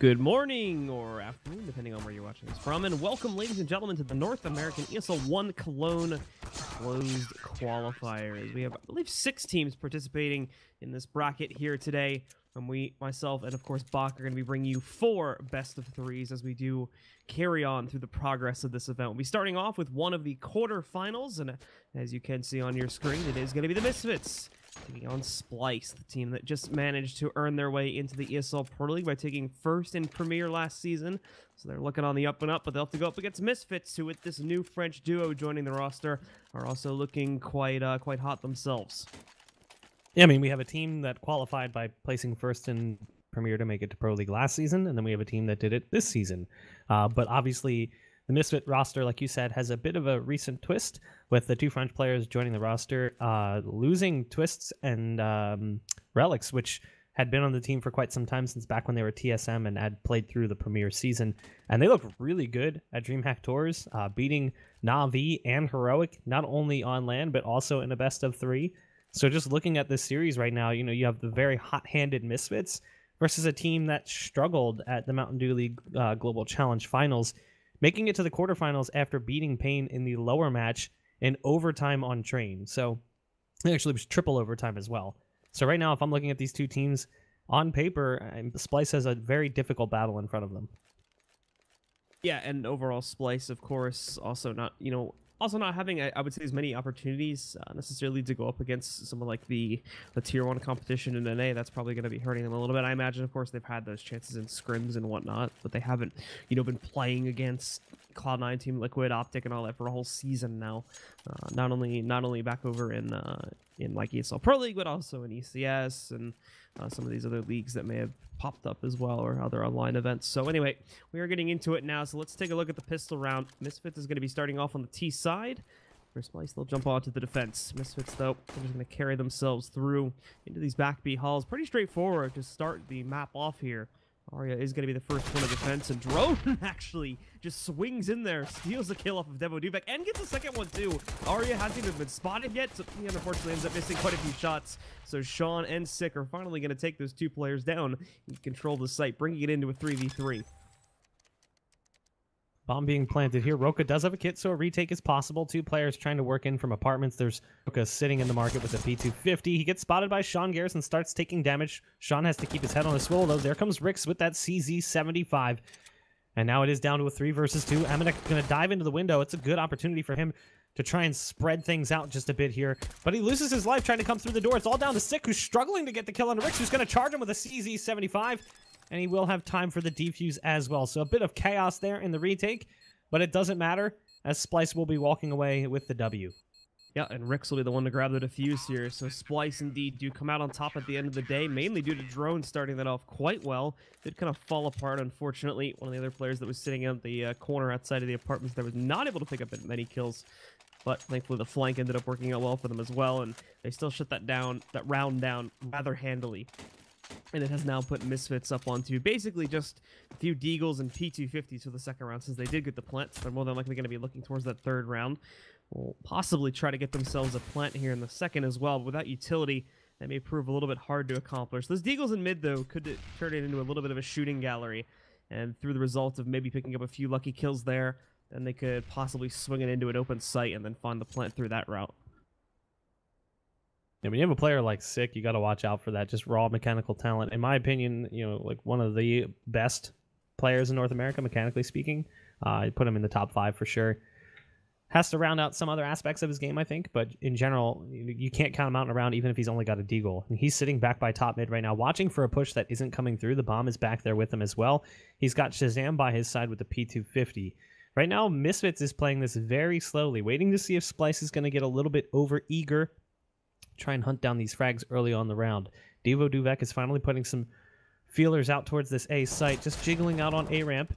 Good morning or afternoon, depending on where you're watching this from, and welcome, ladies and gentlemen, to the North American ESL One Cologne closed qualifiers. We have, I believe, 6 teams participating in this bracket here today. And myself, and of course Bach are going to be bringing you 4 best of 3s as we do carry on through the progress of this event. We'll be starting off with one of the quarterfinals, and as you can see on your screen, it is going to be the Misfits taking on Splyce, the team that just managed to earn their way into the ESL Pro League by taking first in Premier last season. So they're looking on the up and up, but they'll have to go up against Misfits, who with this new French duo joining the roster are also looking quite hot themselves. Yeah, I mean, we have a team that qualified by placing first in Premier to make it to Pro League last season, and then we have a team that did it this season. But obviously, the Misfit roster, like you said, has a bit of a recent twist with the 2 French players joining the roster, losing Twists and Relics, which had been on the team for quite some time, since back when they were TSM and had played through the Premier season. And they look really good at DreamHack Tours, beating Na'Vi and Heroic, not only on LAN, but also in a best of 3. So just looking at this series right now, you know, you have the very hot-handed Misfits versus a team that struggled at the Mountain Dew League Global Challenge Finals, making it to the quarterfinals after beating Pain in the lower match in overtime on Train. So it actually was triple overtime as well. So right now, if I'm looking at these 2 teams on paper, Splyce has a very difficult battle in front of them. Yeah, and overall Splyce, of course, also not having, I would say, as many opportunities necessarily to go up against someone like the Tier 1 competition in NA. That's probably going to be hurting them a little bit. I imagine, of course, they've had those chances in scrims and whatnot, but they haven't, been playing against Cloud9, Team Liquid, Optic, and all that for a whole season now. Not only back over in like ESL Pro League, but also in ECS and some of these other leagues that may have popped up as well, or other online events. So anyway, we are getting into it now, so let's take a look at the pistol round. Misfits is going to be starting off on the T side. For Splyce, they'll jump onto the defense. Misfits, though, they're just going to carry themselves through into these back B halls. Pretty straightforward to start the map off here. Arya is going to be the first one of defense, and Drone actually just swings in there, steals a kill off of Devo Duvek, and gets a second one too. Arya hasn't even been spotted yet, so he unfortunately ends up missing quite a few shots. So Sean and Sick are finally going to take those 2 players down and control the site, bringing it into a 3v3. Bomb being planted here. Roka does have a kit, so a retake is possible. 2 players trying to work in from apartments. There's Roka sitting in the market with a P250. He gets spotted by Sean Garrison, starts taking damage. Sean has to keep his head on a swivel, though. There comes Rix with that CZ75. And now it is down to a 3 versus 2. Amanek going to dive into the window. It's a good opportunity for him to try and spread things out just a bit here. But he loses his life trying to come through the door. It's all down to Sick, who's struggling to get the kill on Rix, who's going to charge him with a CZ75. And he will have time for the defuse as well. So a bit of chaos there in the retake. But it doesn't matter, as Splyce will be walking away with the W. Yeah, and Rix will be the one to grab the defuse here. So Splyce indeed do come out on top at the end of the day, mainly due to Drone starting that off quite well. Did kind of fall apart, unfortunately. One of the other players that was sitting at the corner outside of the apartments there was not able to pick up many kills. But thankfully the flank ended up working out well for them as well, and they still shut that round down rather handily. And it has now put Misfits up onto basically just a few Deagles and P250s for the second round, since they did get the plant. So they're more than likely going to be looking towards that 3rd round. Will possibly try to get themselves a plant here in the 2nd as well, but without utility, that may prove a little bit hard to accomplish. Those Deagles in mid, though, could turn it into a little bit of a shooting gallery. And through the result of maybe picking up a few lucky kills there, then they could possibly swing it into an open site and then find the plant through that route. Yeah, when you have a player like Sick, you got to watch out for that. Just raw mechanical talent. In my opinion, like one of the best players in North America, mechanically speaking. I put him in the top 5 for sure. Has to round out some other aspects of his game, I think. But in general, you can't count him out and around, even if he's only got a Deagle. And he's sitting back by top mid right now, watching for a push that isn't coming through. The bomb is back there with him as well. He's got Shazam by his side with the P250. Right now, Misfits is playing this very slowly, waiting to see if Splyce is going to get a little bit over-eager, try and hunt down these frags early on the round. Devo Duvek is finally putting some feelers out towards this A site, just jiggling out on A ramp.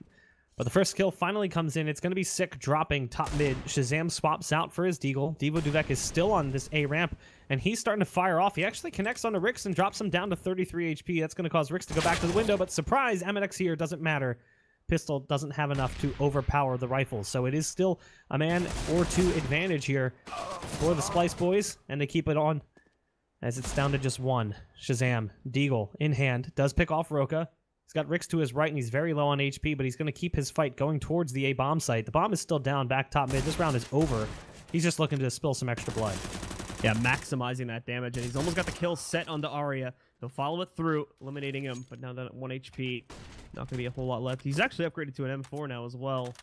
But the first kill finally comes in. It's going to be Sick dropping top mid. Shazam swaps out for his Deagle. Devo Duvek is still on this A ramp, and he's starting to fire off. He actually connects onto Rix and drops him down to 33 HP. That's going to cause Rix to go back to the window, but surprise, Amanex here doesn't matter. Pistol doesn't have enough to overpower the rifle, so it is still a man or 2 advantage here for the Splyce boys, and they keep it on as it's down to just 1. Shazam, Deagle in hand, does pick off Roka. He's got Rix to his right, and he's very low on HP, but he's going to keep his fight going towards the A bomb site. The bomb is still down back top mid. This round is over. He's just looking to spill some extra blood. Yeah, maximizing that damage, and he's almost got the kill set onto Arya. He'll follow it through, eliminating him, but now that at 1 HP, not going to be a whole lot left. He's actually upgraded to an M4 now as well,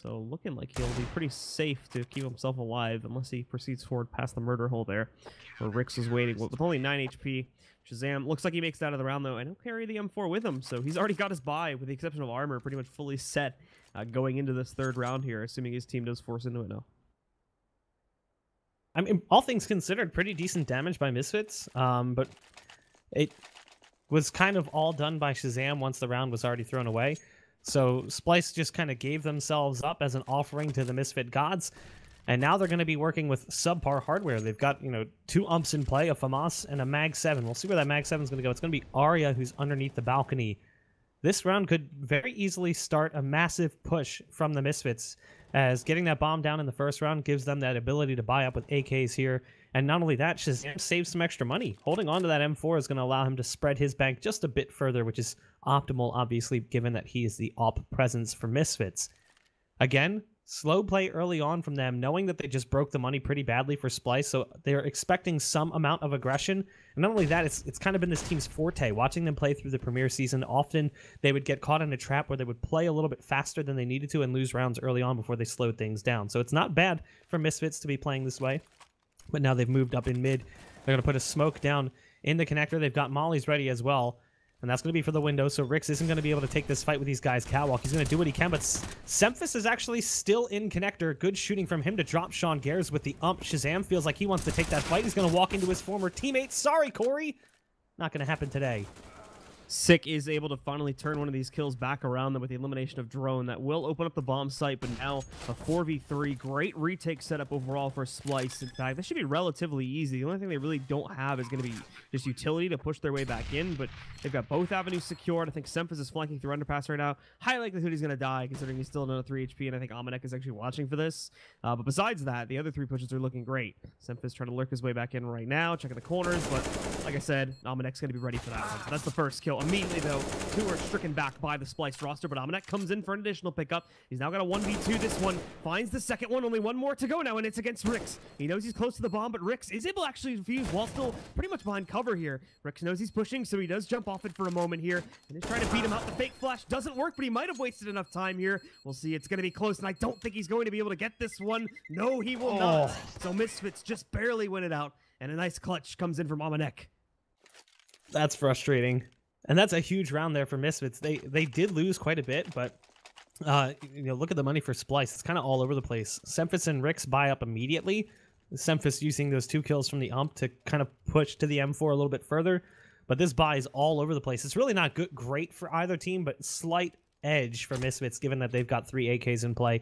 so looking like he'll be pretty safe to keep himself alive, unless he proceeds forward past the murder hole there, where Rix was waiting. With only 9 HP, Shazam looks like he makes it out of the round, though, and he'll carry the M4 with him, so he's already got his buy, with the exception of armor, pretty much fully set going into this third round here, assuming his team does force into it now. I mean, all things considered, pretty decent damage by Misfits, but it was kind of all done by Shazam once the round was already thrown away. So Splyce just kind of gave themselves up as an offering to the Misfit gods, and now they're going to be working with subpar hardware. They've got, 2 umps in play, a FAMAS and a Mag 7. We'll see where that Mag 7 is going to go. It's going to be Arya who's underneath the balcony. This round could very easily start a massive push from the Misfits, as getting that bomb down in the first round gives them that ability to buy up with AKs here. And not only that, Shazam saves some extra money. Holding on to that M4 is going to allow him to spread his bank just a bit further, which is optimal, obviously, given that he is the op presence for Misfits. Again, slow play early on from them, knowing that they just broke the money pretty badly for Splyce, so they're expecting some amount of aggression. And not only that, it's kind of been this team's forte. Watching them play through the Premier season, often they would get caught in a trap where they would play a little bit faster than they needed to and lose rounds early on before they slowed things down. So it's not bad for Misfits to be playing this way, but now they've moved up in mid. They're going to put a smoke down in the connector. They've got mollies ready as well, and that's going to be for the window, so Rix isn't going to be able to take this fight with these guys catwalk. He's going to do what he can, but Semphis is actually still in connector. Good shooting from him to drop Sean Gares with the ump. Shazam feels like he wants to take that fight. He's going to walk into his former teammate. Sorry, Corey. Not going to happen today. Sick is able to finally turn one of these kills back around them with the elimination of Drone. That will open up the bomb site, but now a 4v3. Great retake setup overall for Splyce. In fact, this should be relatively easy. The only thing they really don't have is going to be just utility to push their way back in, but they've got both avenues secured. I think Semphis is flanking through underpass right now. High likelihood he's going to die, considering he's still another 3 HP, and I think Amanek is actually watching for this. But besides that, the other 3 pushes are looking great. Semphis trying to lurk his way back in right now, checking the corners, but like I said, Amanek's going to be ready for that one. So that's the first kill. Immediately, though, 2 are stricken back by the Splyce roster, but Amanek comes in for an additional pickup. He's now got a 1v2. This one finds the second one. Only 1 more to go now, and it's against Rix. He knows he's close to the bomb, but Rix is able to actually defuse while still pretty much behind cover here. Rix knows he's pushing, so he does jump off it for a moment here, and is trying to beat him out. The fake flash doesn't work, but he might have wasted enough time here. We'll see. It's going to be close, and I don't think he's going to be able to get this one. No, he will not. So Misfits just barely win it out, and a nice clutch comes in from Amanek. That's frustrating. And that's a huge round there for Misfits. They did lose quite a bit, but look at the money for Splyce. It's kind of all over the place. Semphis and Rix buy up immediately. Semphis using those 2 kills from the ump to kind of push to the M4 a little bit further. But this buy is all over the place. It's really not great for either team, but slight edge for Misfits, given that they've got 3 AKs in play,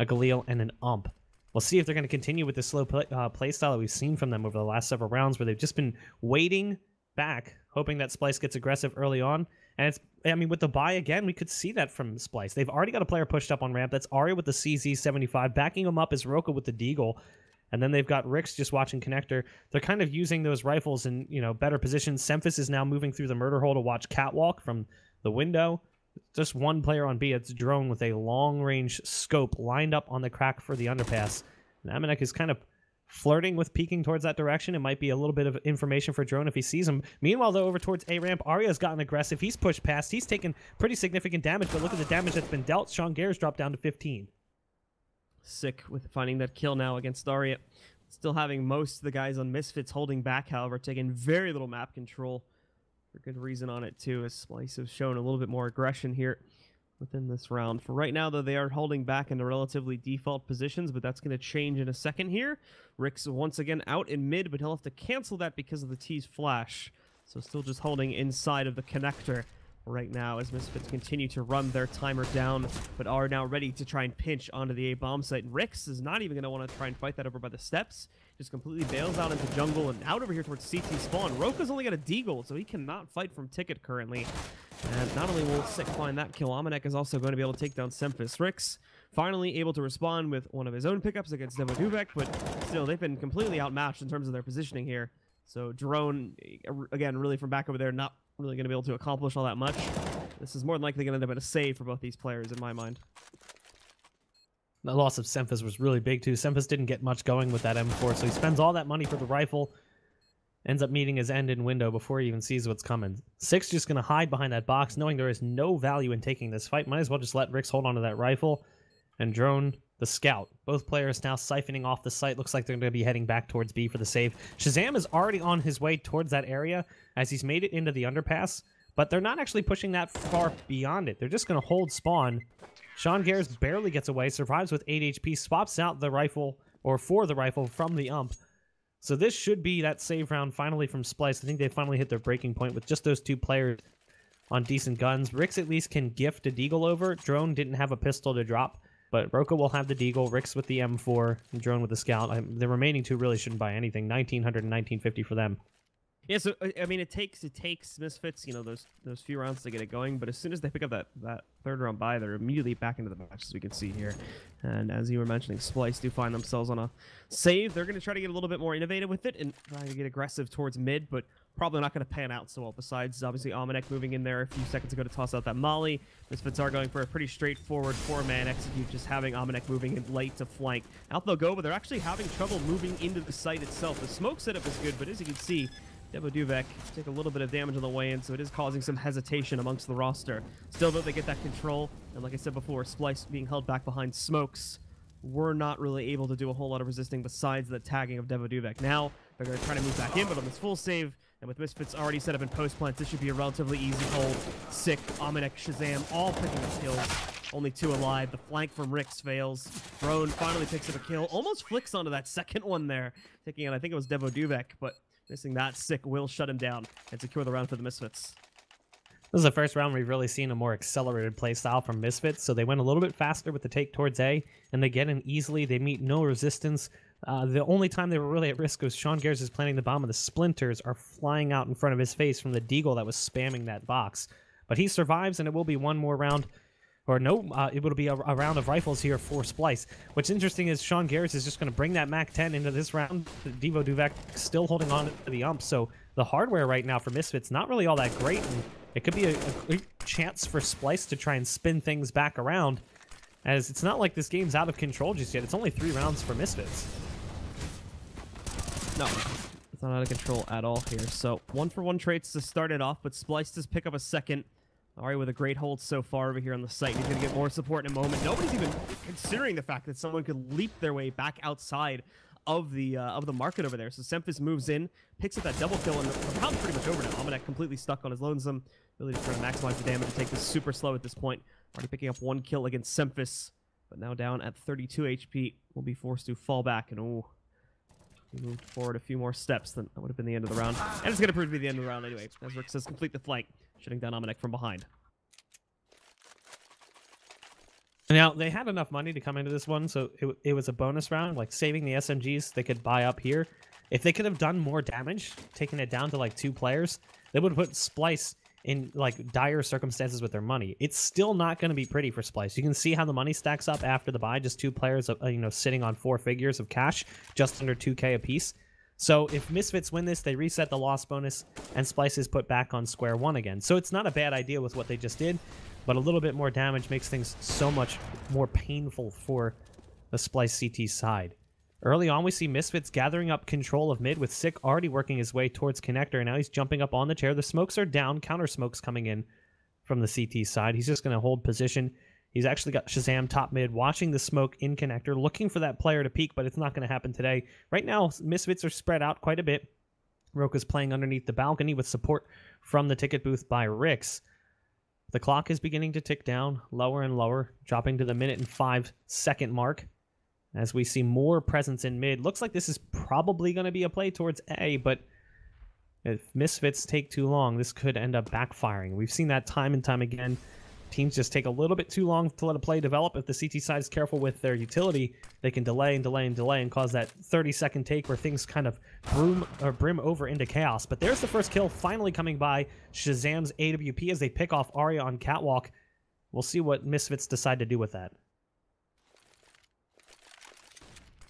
a Galil, and an ump. We'll see if they're going to continue with the slow play style that we've seen from them over the last several rounds, where they've just been waiting back, hoping that Splyce gets aggressive early on. And with the buy again, we could see that from Splyce. They've already got a player pushed up on ramp. That's Arya with the CZ75. Backing him up is Roka with the Deagle. And then they've got Rix just watching connector. They're kind of using those rifles in, better positions. Semphis is now moving through the murder hole to watch catwalk from the window. Just 1 player on B. It's Drone with a long-range scope lined up on the crack for the underpass. And Amanek is kind of flirting with peeking towards that direction. It might be a little bit of information for Drone if he sees him. Meanwhile, though, over towards A-ramp, Arya's gotten aggressive. He's pushed past. He's taken pretty significant damage, but look at the damage that's been dealt. Sean Gares dropped down to 15. Sick with finding that kill now against Arya. Still having most of the guys on Misfits holding back, however, taking very little map control. For good reason on it, too, as Splyce has shown a little bit more aggression here within this round. For right now, though, they are holding back into relatively default positions, but that's going to change in a second here. Rix once again out in mid, but he'll have to cancel that because of the T's flash. So still just holding inside of the connector right now as Misfits continue to run their timer down, but are now ready to try and pinch onto the A bomb site. And Rix is not even going to want to try and fight that over by the steps. Just completely bails out into jungle and out over here towards CT spawn. Roka's only got a deagle, so he cannot fight from Ticket currently. And not only will Sick find that kill, Amanek is also going to be able to take down Semphis. Rix finally able to respond with one of his own pickups against Demo Duvek, but still, they've been completely outmatched in terms of their positioning here. So Drone, again, really from back over there, not really going to be able to accomplish all that much. This is more than likely going to end up in a save for both these players, in my mind. The loss of Semphis was really big, too. Semphis didn't get much going with that M4, so he spends all that money for the rifle, ends up meeting his end in window before he even sees what's coming. Six just going to hide behind that box, knowing there is no value in taking this fight. Might as well just let Rix hold onto that rifle and drone the scout. Both players now siphoning off the site. Looks like they're going to be heading back towards B for the save. Shazam is already on his way towards that area as he's made it into the underpass, but they're not actually pushing that far beyond it. They're just going to hold spawn. Sean Gares barely gets away, survives with 8 HP, swaps out the rifle, or for the rifle, from the ump. So this should be that save round finally from Splyce. I think they finally hit their breaking point with just those two players on decent guns. Rix at least can gift a deagle over. Drone didn't have a pistol to drop, but Roka will have the deagle, Rix with the M4, and Drone with the scout. The remaining two really shouldn't buy anything. 1900 and 1950 for them. Yeah, so I mean, it takes Misfits, you know, those few rounds to get it going, but as soon as they pick up that third round buy, they're immediately back into the match, as we can see here. And as you were mentioning, Splyce do find themselves on a save. They're going to try to get a little bit more innovative with it and try to get aggressive towards mid, but probably not going to pan out so well. Besides, obviously, Amanek moving in there a few seconds ago to toss out that molly. Misfits are going for a pretty straightforward 4-man execute, just having Amanek moving in late to flank. Out they'll go, but they're actually having trouble moving into the site itself. The smoke setup is good, but as you can see, Devoduvek take a little bit of damage on the way in, so it is causing some hesitation amongst the roster. Still, though, they get that control, and like I said before, Splyce being held back behind smokes, we're not really able to do a whole lot of resisting besides the tagging of Devoduvek. Now, they're going to try to move back in, but on this full save, and with Misfits already set up in post plants, this should be a relatively easy hold. Sick, Amanek, Shazam, all picking up kills. Only 2 alive. The flank from Rix fails. Drone finally picks up a kill. Almost flicks onto that second one there, taking out, I think it was Devoduvek, but missing that. Sick will shut him down and secure the round for the Misfits. This is the first round we've really seen a more accelerated play style from Misfits, so they went a little bit faster with the take towards A, and they get in easily. They meet no resistance. The only time they were really at risk was Sean Gares is planting the bomb, and the splinters are flying out in front of his face from the deagle that was spamming that box. But he survives, and it will be one more round. Or no, it will be a round of rifles here for Splyce. What's interesting is Sean Gares is just going to bring that MAC-10 into this round. Devoduvek still holding on to the ump, so the hardware right now for Misfits not really all that great, and it could be a great chance for Splyce to try and spin things back around, as it's not like this game's out of control just yet. It's only 3 rounds for Misfits. No, it's not out of control at all here. So 1-for-1 trades to start it off, but Splyce does pick up a second. Alright, with a great hold so far over here on the site. He's going to get more support in a moment. Nobody's even considering the fact that someone could leap their way back outside of the market over there. So Semphis moves in, picks up that double kill, and the round's pretty much over now. Amanek completely stuck on his lonesome. Really just trying to maximize the damage and take this super slow at this point. Already picking up 1 kill against Semphis, but now down at 32 HP. Will be forced to fall back, and oh, he moved forward a few more steps, then that would have been the end of the round. And it's going to prove to be the end of the round anyway, as Rick says, complete the flank, shutting down Amanek from behind. Now, they had enough money to come into this one, so it was a bonus round, like saving the SMGs they could buy up here. If they could have done more damage, taking it down to like 2 players, they would have put Splyce in like dire circumstances with their money. It's still not going to be pretty for Splyce. You can see how the money stacks up after the buy, just 2 players, you know, sitting on 4 figures of cash, just under 2K apiece. So if Misfits win this, they reset the loss bonus, and Splyce is put back on square one again. So it's not a bad idea with what they just did, but a little bit more damage makes things so much more painful for the Splyce CT side. Early on, we see Misfits gathering up control of mid, with Sick already working his way towards connector, and now he's jumping up on the chair. The smokes are down, counter smokes coming in from the CT side. He's just going to hold position. He's actually got Shazam top mid, watching the smoke in connector, looking for that player to peek, but it's not going to happen today. Right now, Misfits are spread out quite a bit. Roka's playing underneath the balcony with support from the ticket booth by Rix. The clock is beginning to tick down, lower and lower, dropping to the 1:05 mark. As we see more presence in mid. Looks like this is probably going to be a play towards A, but if Misfits take too long, this could end up backfiring. We've seen that time and time again. Teams just take a little bit too long to let a play develop. If the CT side is careful with their utility, they can delay and delay and delay and cause that 30-second take where things kind of brim over into chaos. But there's the first kill finally coming by Shazam's AWP as they pick off Arya on Catwalk. We'll see what Misfits decide to do with that.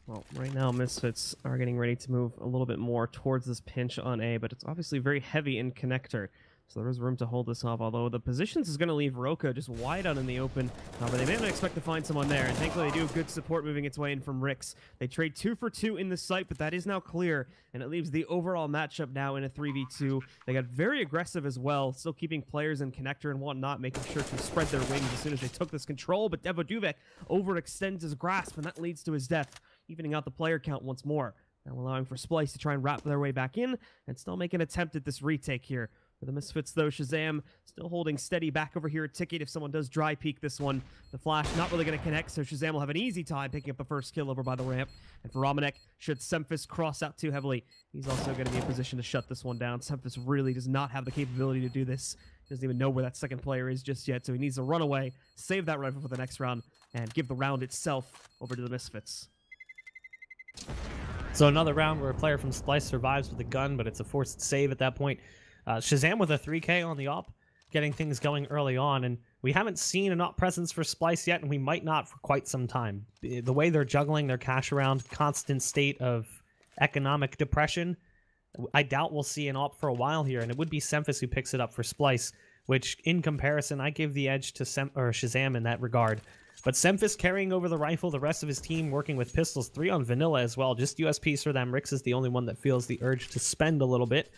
Well, right now, Misfits are getting ready to move a little bit more towards this pinch on A, but it's obviously very heavy in connector. So there is room to hold this off, although the positions is going to leave Roka just wide out in the open. But they may not expect to find someone there, and thankfully they do have good support moving its way in from Rix. They trade 2 for 2 in the site, but that is now clear, and it leaves the overall matchup now in a 3v2. They got very aggressive as well, still keeping players in connector and whatnot, making sure to spread their wings as soon as they took this control, but Devoduvek overextends his grasp, and that leads to his death, evening out the player count once more. Now allowing for Splyce to try and wrap their way back in, and still make an attempt at this retake here. For the Misfits, though, Shazam still holding steady back over here at Ticket if someone does dry peek this one. The flash not really going to connect, so Shazam will have an easy time picking up the first kill over by the ramp. And for Romanek, should Semphis cross out too heavily, he's also going to be in position to shut this one down. Semphis really does not have the capability to do this. He doesn't even know where that second player is just yet, so he needs to run away, save that rifle for the next round, and give the round itself over to the Misfits. So another round where a player from Splyce survives with a gun, but it's a forced save at that point. Shazam with a 3K on the op, getting things going early on, and we haven't seen an op presence for Splyce yet, and we might not for quite some time. The way they're juggling their cash around, constant state of economic depression, I doubt we'll see an op for a while here, and it would be Semphis who picks it up for Splyce, which, in comparison, I give the edge to Shazam in that regard. But Semphis carrying over the rifle, the rest of his team working with pistols, 3 on vanilla as well. Just USPs for them. Rix is the only one that feels the urge to spend a little bit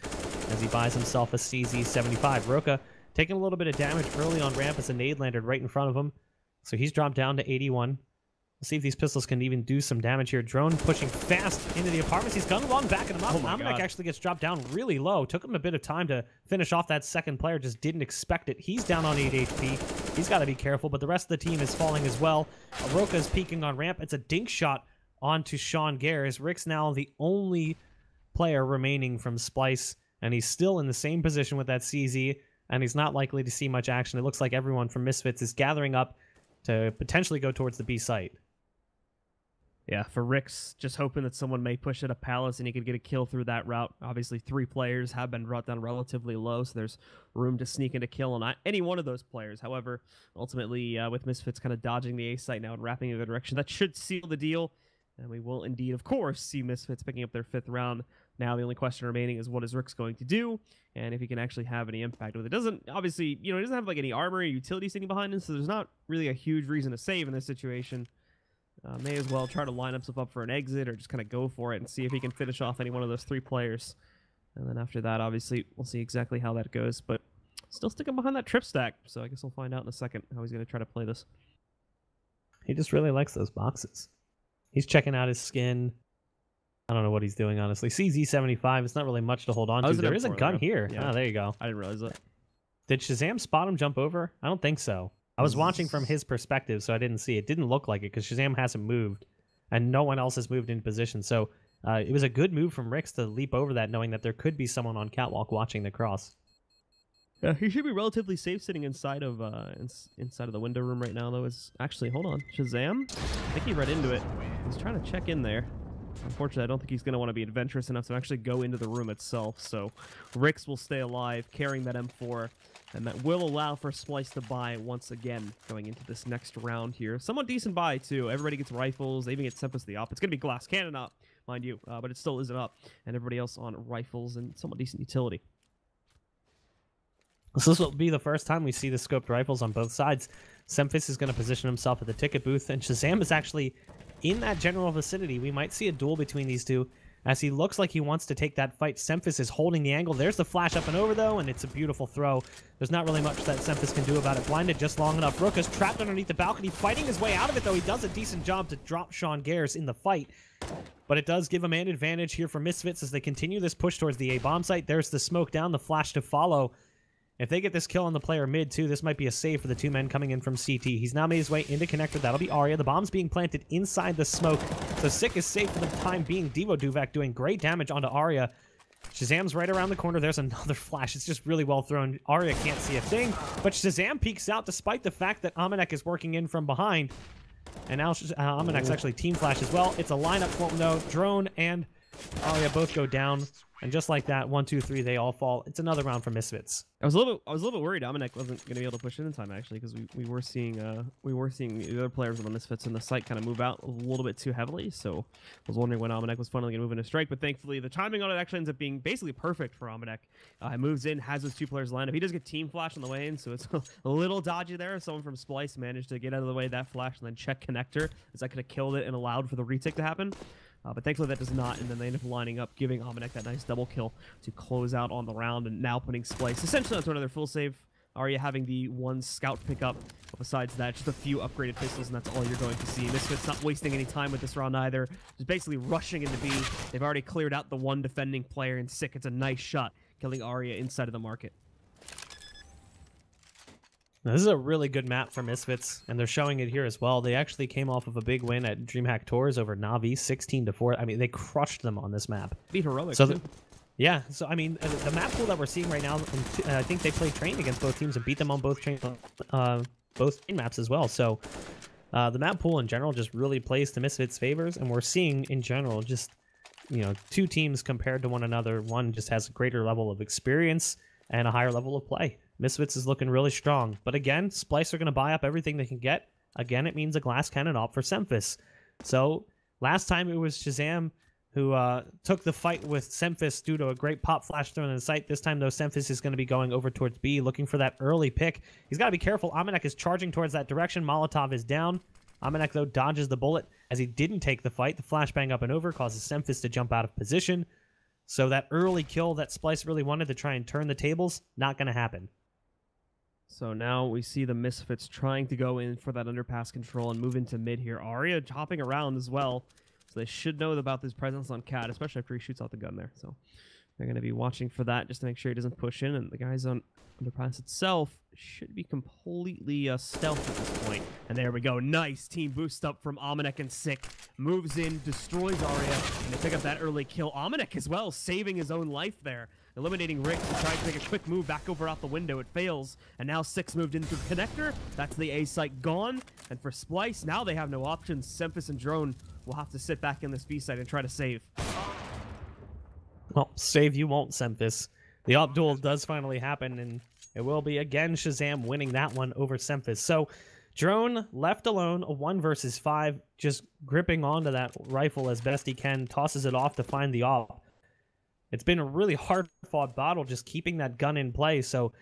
as he buys himself a CZ75. Roka taking a little bit of damage early on ramp as a nade landed right in front of him. So he's dropped down to 81. We'll see if these pistols can even do some damage here. Drone pushing fast into the apartments. He's gun one, backing him up. Amanek actually gets dropped down really low. Took him a bit of time to finish off that second player. Just didn't expect it. He's down on 8 HP. He's got to be careful, but the rest of the team is falling as well. Roka's peeking on ramp. It's a dink shot onto Sean Gares. Rick's now the only player remaining from Splyce, and he's still in the same position with that CZ, and he's not likely to see much action. It looks like everyone from Misfits is gathering up to potentially go towards the B site. Yeah, for Rix, just hoping that someone may push at a palace and he could get a kill through that route. Obviously, 3 players have been brought down relatively low, so there's room to sneak into kill on any one of those players. However, ultimately, with Misfits kind of dodging the A site now and wrapping in the direction, that should seal the deal. And we will indeed, of course, see Misfits picking up their 5th round. Now the only question remaining is what is Rix going to do, and if he can actually have any impact with it. Doesn't, obviously, he doesn't have like any armor or utility sitting behind him, so there's not really a huge reason to save in this situation. May as well try to line himself up for an exit or just kind of go for it and see if he can finish off any one of those 3 players. And then after that, obviously, we'll see exactly how that goes. But still sticking behind that trip stack, so I guess we'll find out in a second how he's going to try to play this. He just really likes those boxes. He's checking out his skin. I don't know what he's doing, honestly. CZ75, it's not really much to hold on to. There is a gun here. Yeah. Oh, there you go. I didn't realize that. Did Shazam spot him jump over? I don't think so. I was watching from his perspective, so I didn't see it. It didn't look like it because Shazam hasn't moved, and no one else has moved in position. So it was a good move from Rix to leap over that, knowing that there could be someone on catwalk watching the cross. Yeah, he should be relatively safe sitting inside of the window room right now, though. Actually, hold on. Shazam? I think he read into it. He's trying to check in there. Unfortunately, I don't think he's going to want to be adventurous enough to actually go into the room itself, so Rix will stay alive, carrying that M4, and that will allow for Splyce to buy once again going into this next round here. Somewhat decent buy, too. Everybody gets rifles. They even get Semphis the op. It's going to be glass cannon up, mind you, but it still isn't up, and everybody else on rifles and somewhat decent utility. So this will be the first time we see the scoped rifles on both sides. Semphis is going to position himself at the ticket booth, and Shazam is actually in that general vicinity. We might see a duel between these two, as he looks like he wants to take that fight. Semphis is holding the angle. There's the flash up and over, though, and it's a beautiful throw. There's not really much that Semphis can do about it. Blinded just long enough. Roka's trapped underneath the balcony, fighting his way out of it, though. He does a decent job to drop Sean Gares in the fight. But it does give him an advantage here for Misfits as they continue this push towards the A bomb site. There's the smoke down, the flash to follow. If they get this kill on the player mid, too, this might be a save for the 2 men coming in from CT. He's now made his way into connector. That'll be Arya. The bomb's being planted inside the smoke. So Sick is safe for the time being. Devoduvek doing great damage onto Arya. Shazam's right around the corner. There's another flash. It's just really well thrown. Arya can't see a thing. But Shazam peeks out despite the fact that Amanek is working in from behind. And now Amanek's actually team flash as well. It's a lineup. Won't know. Drone and Arya both go down. And just like that, 1, 2, 3, they all fall. It's another round for Misfits. I was a little bit worried Dominic wasn't going to be able to push in time actually, because we were seeing the other players on the Misfits in the site kind of move out a little bit too heavily. So I was wondering when Dominic was finally going to move in a strike, but thankfully the timing on it actually ends up being basically perfect for Dominic. He moves in, has those 2 players lined up. He does get team flash on the way in, so it's a little dodgy there. Someone from Splyce managed to get out of the way of that flash and then check connector, as that could have killed it and allowed for the retake to happen. But thankfully that does not, and then they end up lining up, giving Dominic that nice double kill to close out on the round, and now putting Splyce essentially onto another full save. Arya having the 1 scout pickup, but besides that, just a few upgraded pistols, and that's all you're going to see. Misfits not wasting any time with this round either, just basically rushing into B. They've already cleared out the 1 defending player, and Sick, it's a nice shot, killing Arya inside of the market. Now, this is a really good map for Misfits, and they're showing it here as well. They actually came off of a big win at DreamHack Tours over Na'Vi, 16-4. I mean, they crushed them on this map. Be heroic, so too. Yeah, so I mean, the map pool that we're seeing right now, I think they played train against both teams and beat them on both train maps as well. So the map pool in general just really plays to Misfits' favors, and we're seeing in general just, you know, 2 teams compared to one another. One just has a greater level of experience and a higher level of play. Misfits is looking really strong. But again, Splyce are going to buy up everything they can get. Again, it means a glass cannon op for Semphis. So last time it was Shazam who took the fight with Semphis due to a great pop flash thrown in the site. This time, though, Semphis is going to be going over towards B, looking for that early pick. He's got to be careful. Amanek is charging towards that direction. Molotov is down. Amanek, though, dodges the bullet as he didn't take the fight. The flashbang up and over causes Semphis to jump out of position. So that early kill that Splyce really wanted to try and turn the tables, not going to happen. So now we see the Misfits trying to go in for that underpass control and move into mid here. Arya hopping around as well. So they should know about his presence on Cat, especially after he shoots out the gun there. So they're going to be watching for that just to make sure he doesn't push in. And the guys on underpass itself should be completely stealth at this point. And there we go. Nice team boost up from Amanek and Sick. Moves in, destroys Arya, and they pick up that early kill. Amanek as well, saving his own life there. Eliminating Rick to try to make a quick move back over out the window. It fails, and now Six moved in through connector. That's the A site gone. And for Splyce, now they have no options. Semphis and Drone will have to sit back in this B site and try to save. Well, save you won't, Semphis. The op duel does finally happen, and it will be again Shazam winning that one over Semphis. So Drone left alone, a 1 versus 5, just gripping onto that rifle as best he can, tosses it off to find the op. It's been a really hard-fought battle just keeping that gun in play, so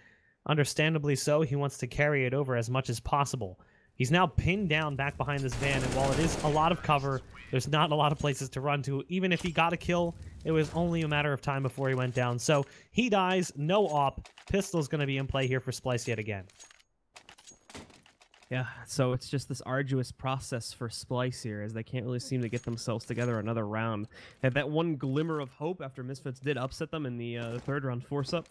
understandably so, he wants to carry it over as much as possible. He's now pinned down back behind this van, and while it is a lot of cover, there's not a lot of places to run to. Even if he got a kill, it was only a matter of time before he went down. So he dies, no op. Pistol's going to be in play here for Splyce yet again. Yeah, so it's just this arduous process for Splyce here, as they can't really seem to get themselves together another round. They had that one glimmer of hope after Misfits did upset them in the third round force-up.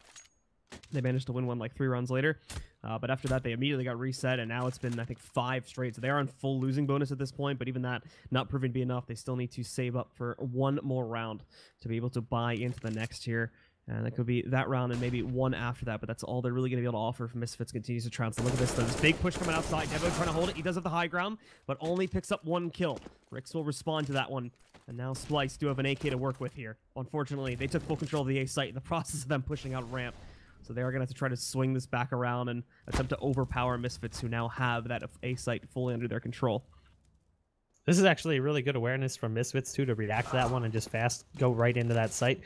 They managed to win one like 3 rounds later. But after that, they immediately got reset, and now it's been, I think, 5 straight. So they are on full losing bonus at this point, but even that not proving to be enough. They still need to save up for 1 more round to be able to buy into the next here. And that could be that round and maybe 1 after that, but that's all they're really going to be able to offer if Misfits continues to trounce. So look at this, though. This big push coming outside. Devo trying to hold it. He does have the high ground, but only picks up 1 kill. Rix will respond to that one. And now Splyce do have an AK to work with here. Unfortunately, they took full control of the A site in the process of them pushing out ramp. So they are going to have to try to swing this back around and attempt to overpower Misfits, who now have that A site fully under their control. This is actually really good awareness from Misfits, too, to react to that one and just fast go right into that site.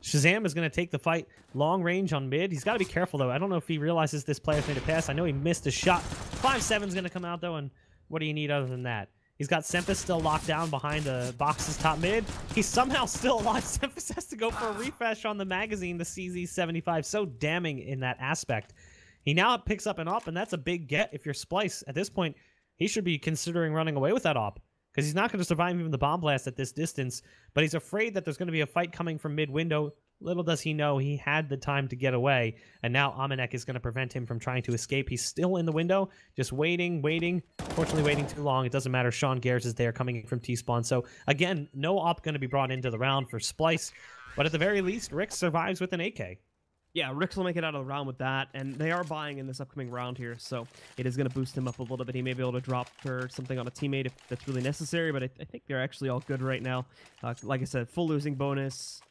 Shazam is going to take the fight long range on mid. He's got to be careful, though. I don't know if he realizes this player's made a pass. I know he missed a shot. 5-7's going to come out, though, and what do you need other than that? He's got Semphis still locked down behind the boxes top mid. He's somehow still alive. Semphis has to go for a refresh on the magazine, the CZ75. So damning in that aspect. He now picks up an op, and that's a big get if you're Splyce. At this point, he should be considering running away with that op, because he's not going to survive even the bomb blast at this distance, but he's afraid that there's going to be a fight coming from mid-window. Little does he know he had the time to get away, and now Amanek is going to prevent him from trying to escape. He's still in the window, just waiting. Fortunately, waiting too long. It doesn't matter. Sean Gares is there coming in from T-spawn. So, again, no op going to be brought into the round for Splyce, but at the very least, Rick survives with an AK. Yeah, Rix will make it out of the round with that, and they are buying in this upcoming round here, so it is going to boost him up a little bit. He may be able to drop for something on a teammate if that's really necessary, but I think they're actually all good right now. Like I said, full losing bonus,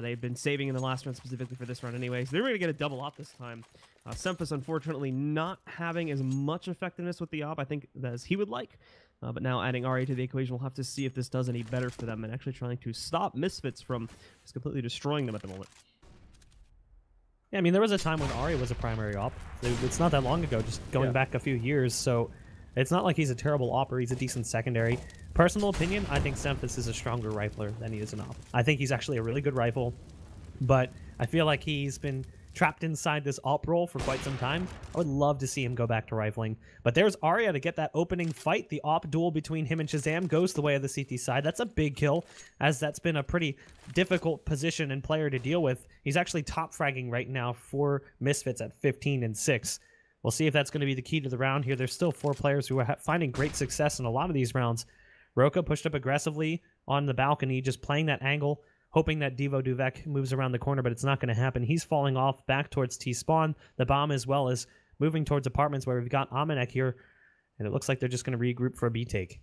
They've been saving in the last round specifically for this round anyway, so they're going to get a double op this time. Semphis, unfortunately, not having as much effectiveness with the op, I think, as he would like. But now adding Arya to the equation, we'll have to see if this does any better for them and actually trying to stop Misfits from just completely destroying them at the moment. Yeah, I mean, there was a time when Arya was a primary op. It's not that long ago, just going back a few years, so it's not like he's a terrible op or he's a decent secondary. Personal opinion, I think Semphis is a stronger rifler than he is an op. I think he's actually a really good rifle, but I feel like he's been trapped inside this op role for quite some time. I would love to see him go back to rifling. But there's Arya to get that opening fight. The op duel between him and Shazam goes the way of the CT side. That's a big kill, as that's been a pretty difficult position and player to deal with. He's actually top fragging right now for Misfits at 15 and 6. We'll see if that's going to be the key to the round here. There's still 4 players who are finding great success in a lot of these rounds. Roka pushed up aggressively on the balcony, just playing that angle, hoping that Devo Duvek moves around the corner, but it's not going to happen. He's falling off back towards T-spawn. The bomb as well is moving towards apartments where we've got Amanek here, and it looks like they're just going to regroup for a B take.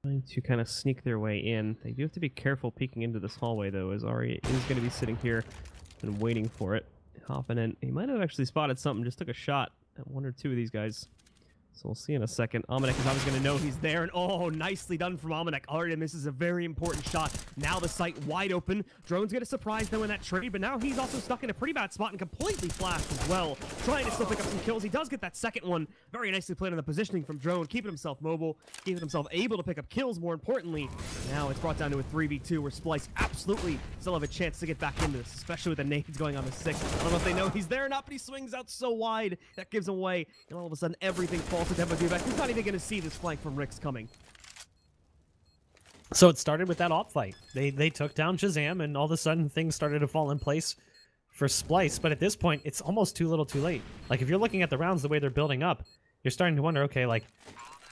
Trying to kind of sneak their way in. They do have to be careful peeking into this hallway, though, as Arya is going to be sitting here and waiting for it. Hopping in. He might have actually spotted something, just took a shot at 1 or 2 of these guys. So we'll see in a second. Amanek is obviously going to know he's there, and oh, nicely done from Amanek. Arya misses a very important shot. Now the site wide open. Drone's going to surprise though in that trade, but now he's also stuck in a pretty bad spot and completely flashed as well. Trying to still pick up some kills. He does get that second one. Very nicely played on the positioning from Drone, keeping himself mobile, keeping himself able to pick up kills more importantly. Now it's brought down to a 3v2 where Splyce absolutely still have a chance to get back into this, especially with the nades going on the 6. I don't know if they know he's there or not, but he swings out so wide. That gives him away, and all of a sudden everything falls to Devo Duvek. He's not even going to see this flank from Rix coming. So it started with that op fight. They took down Shazam, and all of a sudden things started to fall in place for Splyce. But at this point, it's almost too little too late. Like, if you're looking at the rounds the way they're building up, you're starting to wonder, okay, like,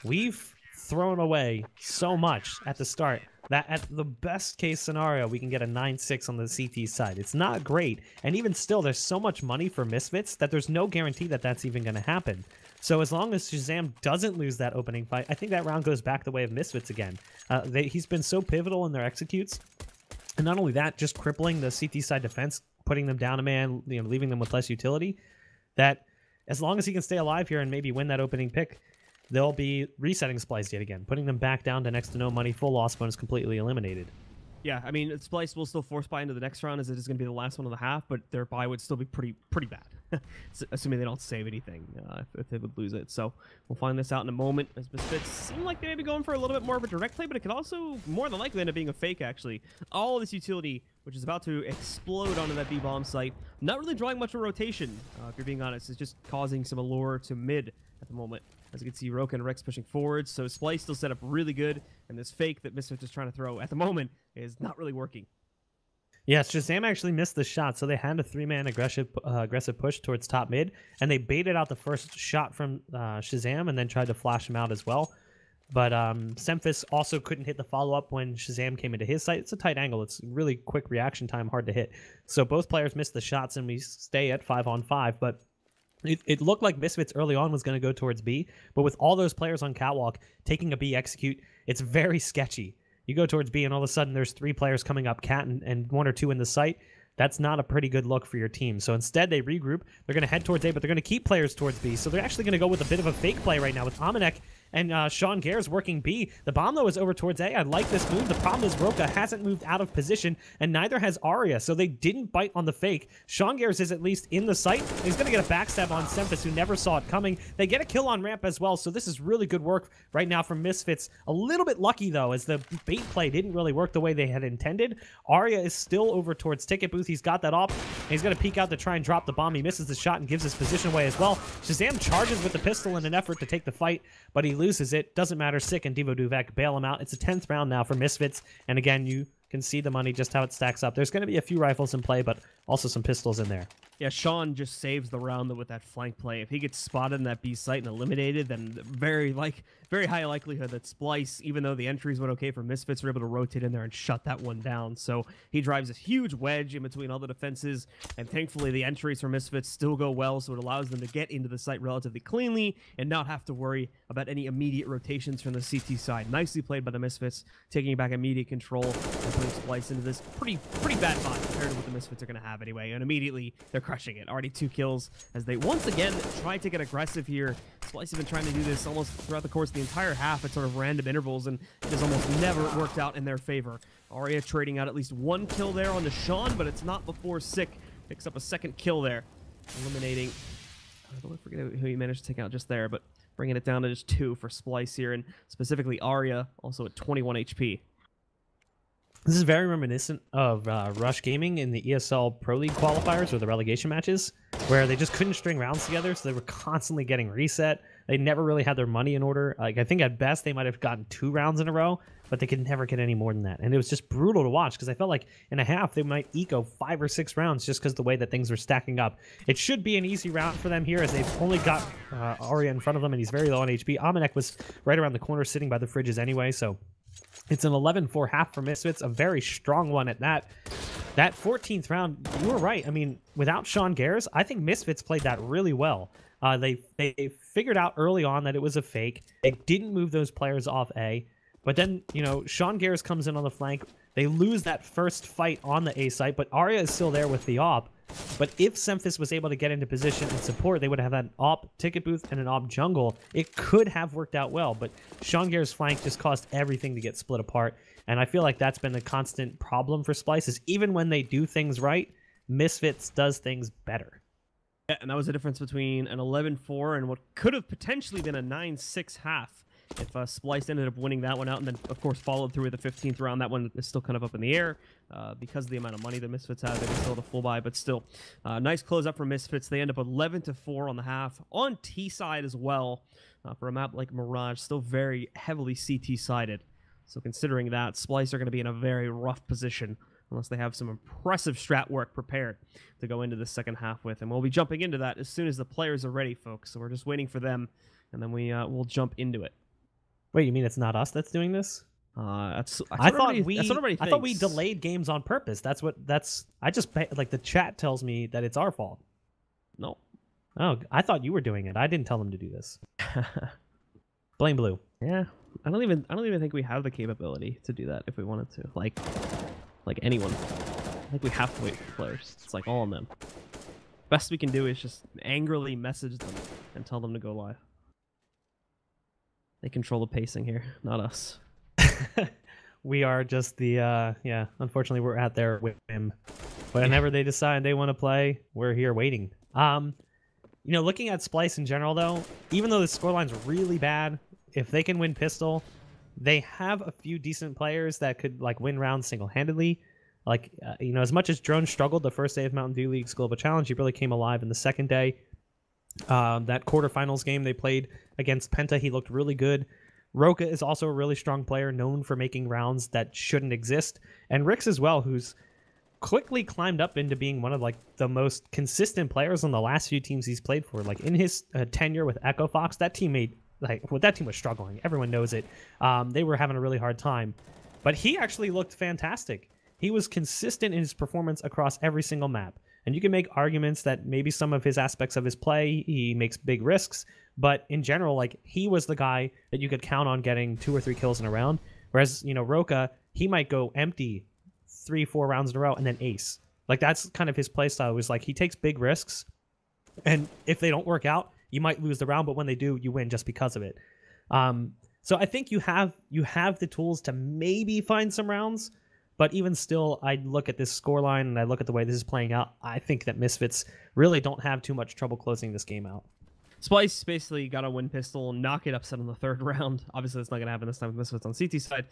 we've thrown away so much at the start that at the best case scenario, we can get a 9-6 on the CT side. It's not great. And even still, there's so much money for Misfits that there's no guarantee that that's even going to happen. So as long as Shazam doesn't lose that opening fight, I think that round goes back the way of Misfits again. He's been so pivotal in their executes. And not only that, just crippling the CT side defense, putting them down a man, leaving them with less utility, that as long as he can stay alive here and maybe win that opening pick, they'll be resetting Splyce yet again, putting them back down to next to no money, full loss bonus completely eliminated. Yeah, I mean, Splyce will still force buy into the next round as it is going to be the last one of the half, but their buy would still be pretty bad, assuming they don't save anything if they would lose it. So we'll find this out in a moment, as Misfits seem like they may be going for a little bit more of a direct play, but it could also more than likely end up being a fake, actually. All of this utility, which is about to explode onto that B-bomb site, not really drawing much of a rotation, if you're being honest. It's just causing some allure to mid at the moment. As you can see, Roka and Rex pushing forward, so Splyce still set up really good, and this fake that Misfits is trying to throw at the moment is not really working. Yeah, Shazam actually missed the shot, so they had a 3-man aggressive push towards top mid, and they baited out the first shot from Shazam and then tried to flash him out as well. But Semphis also couldn't hit the follow-up when Shazam came into his site. It's a tight angle. It's really quick reaction time, hard to hit. So both players missed the shots, and we stay at 5-on-5, but it looked like Misfits early on was going to go towards B, but with all those players on catwalk taking a B execute, it's very sketchy. You go towards B, and all of a sudden there's 3 players coming up cat and 1 or 2 in the site. That's not a pretty good look for your team. So instead, they regroup. They're going to head towards A, but they're going to keep players towards B. So they're actually going to go with a bit of a fake play right now with Amanek and Sean Gares working B. The bomb, though, is over towards A. I like this move. The problem is Roka hasn't moved out of position, and neither has Arya, so they didn't bite on the fake. Sean Gares is at least in the site. He's going to get a backstab on Semphis, who never saw it coming. They get a kill on ramp as well, so this is really good work right now from Misfits. A little bit lucky, though, as the bait play didn't really work the way they had intended. Arya is still over towards Ticket Booth. He's got that off, and he's going to peek out to try and drop the bomb. He misses the shot and gives his position away as well. Shazam charges with the pistol in an effort to take the fight, but he loses it. Doesn't matter. Sick and Devo Duvek bail him out. It's a 10th round now for Misfits, and again, you can see the money, just how it stacks up. There's going to be a few rifles in play, but Also some pistols in there. Yeah, Sean just saves the round with that flank play. If he gets spotted in that B site and eliminated, then very high likelihood that Splyce, even though the entries went okay for Misfits, were able to rotate in there and shut that one down. So he drives this huge wedge in between all the defenses, and thankfully the entries for Misfits still go well, so it allows them to get into the site relatively cleanly and not have to worry about any immediate rotations from the CT side. Nicely played by the Misfits, taking back immediate control and putting Splyce into this pretty bad bot compared to what the Misfits are going to have anyway, and immediately they're crushing it. Already 2 kills as they once again try to get aggressive here. Splyce have been trying to do this almost throughout the course of the entire half at sort of random intervals, and it has almost never worked out in their favor. Arya trading out at least 1 kill there on the Sean, but it's not before Sick picks up a 2nd kill there, eliminating, I don't forget who he managed to take out just there, but bringing it down to just 2 for Splyce here, and specifically Arya also at 21 HP. This is very reminiscent of Rush Gaming in the ESL Pro League qualifiers or the relegation matches, where they just couldn't string rounds together, so they were constantly getting reset. They never really had their money in order. Like, I think at best they might have gotten 2 rounds in a row, but they could never get any more than that. And it was just brutal to watch because I felt like in a half they might eco 5 or 6 rounds just because the way that things were stacking up. It should be an easy round for them here as they've only got Arya in front of them and he's very low on HP. Amanek was right around the corner sitting by the fridges anyway, so it's an 11-4 half for Misfits, a very strong one at that. That 14th round, you were right. I mean, without Sean Gares, I think Misfits played that really well. They figured out early on that it was a fake. They didn't move those players off A. But then, you know, Sean Gares comes in on the flank. They lose that first fight on the A site, but Arya is still there with the AWP. But if Semphis was able to get into position and support, they would have had an AWP ticket booth and an AWP jungle. It could have worked out well, but Sean Gares' flank just caused everything to get split apart. And I feel like that's been a constant problem for Splyce, is even when they do things right, Misfits does things better. Yeah, and that was the difference between an 11-4 and what could have potentially been a 9-6 half if Splyce ended up winning that one out, and then, of course, followed through with the 15th round. That one is still kind of up in the air because of the amount of money the Misfits have. They can still have a full buy, but still. Nice close up for Misfits. They end up 11-4 on the half. On T side as well, for a map like Mirage, still very heavily CT-sided. So considering that, Splyce are going to be in a very rough position unless they have some impressive strat work prepared to go into the second half with. And we'll be jumping into that as soon as the players are ready, folks. So we're just waiting for them, and then we'll jump into it. Wait, you mean it's not us that's doing this? I thought we delayed games on purpose. I just like the chat tells me that it's our fault. No. Oh, I thought you were doing it. I didn't tell them to do this. Blame Blue. Yeah. I don't even think we have the capability to do that if we wanted to. Like anyone. I think we have to wait for players. It's like all on them. Best we can do is just angrily message them and tell them to go live. They control the pacing here, not us. We are just the yeah, unfortunately we're at their whim. Whenever they decide they want to play, we're here waiting. You know, looking at Splyce in general though, even though the scoreline's really bad, if they can win pistol, they have a few decent players that could like win rounds single-handedly. Like you know, as much as Drone struggled the first day of Mountain Dew League's Global Challenge, he really came alive in the second day. That quarterfinals game they played against Penta, he looked really good. Roka is also a really strong player, known for making rounds that shouldn't exist. And Rix as well, who's quickly climbed up into being one of like the most consistent players on the last few teams he's played for. Like in his tenure with Echo Fox, that team that team was struggling. Everyone knows it. They were having a really hard time. But he actually looked fantastic. He was consistent in his performance across every single map. And you can make arguments that maybe some of his aspects of his play, he makes big risks. But in general, like he was the guy that you could count on getting 2 or 3 kills in a round. Whereas, you know, Roka, he might go empty 3-4 rounds in a row and then ace. Like that's kind of his play style. It was like he takes big risks. And if they don't work out, you might lose the round. But when they do, you win just because of it. So I think you have the tools to maybe find some rounds. But even still, I look at this scoreline and I look at the way this is playing out. I think that Misfits really don't have too much trouble closing this game out. Splyce basically got a win pistol, knock it upset on the third round. Obviously, that's not going to happen this time with Misfits on CT side.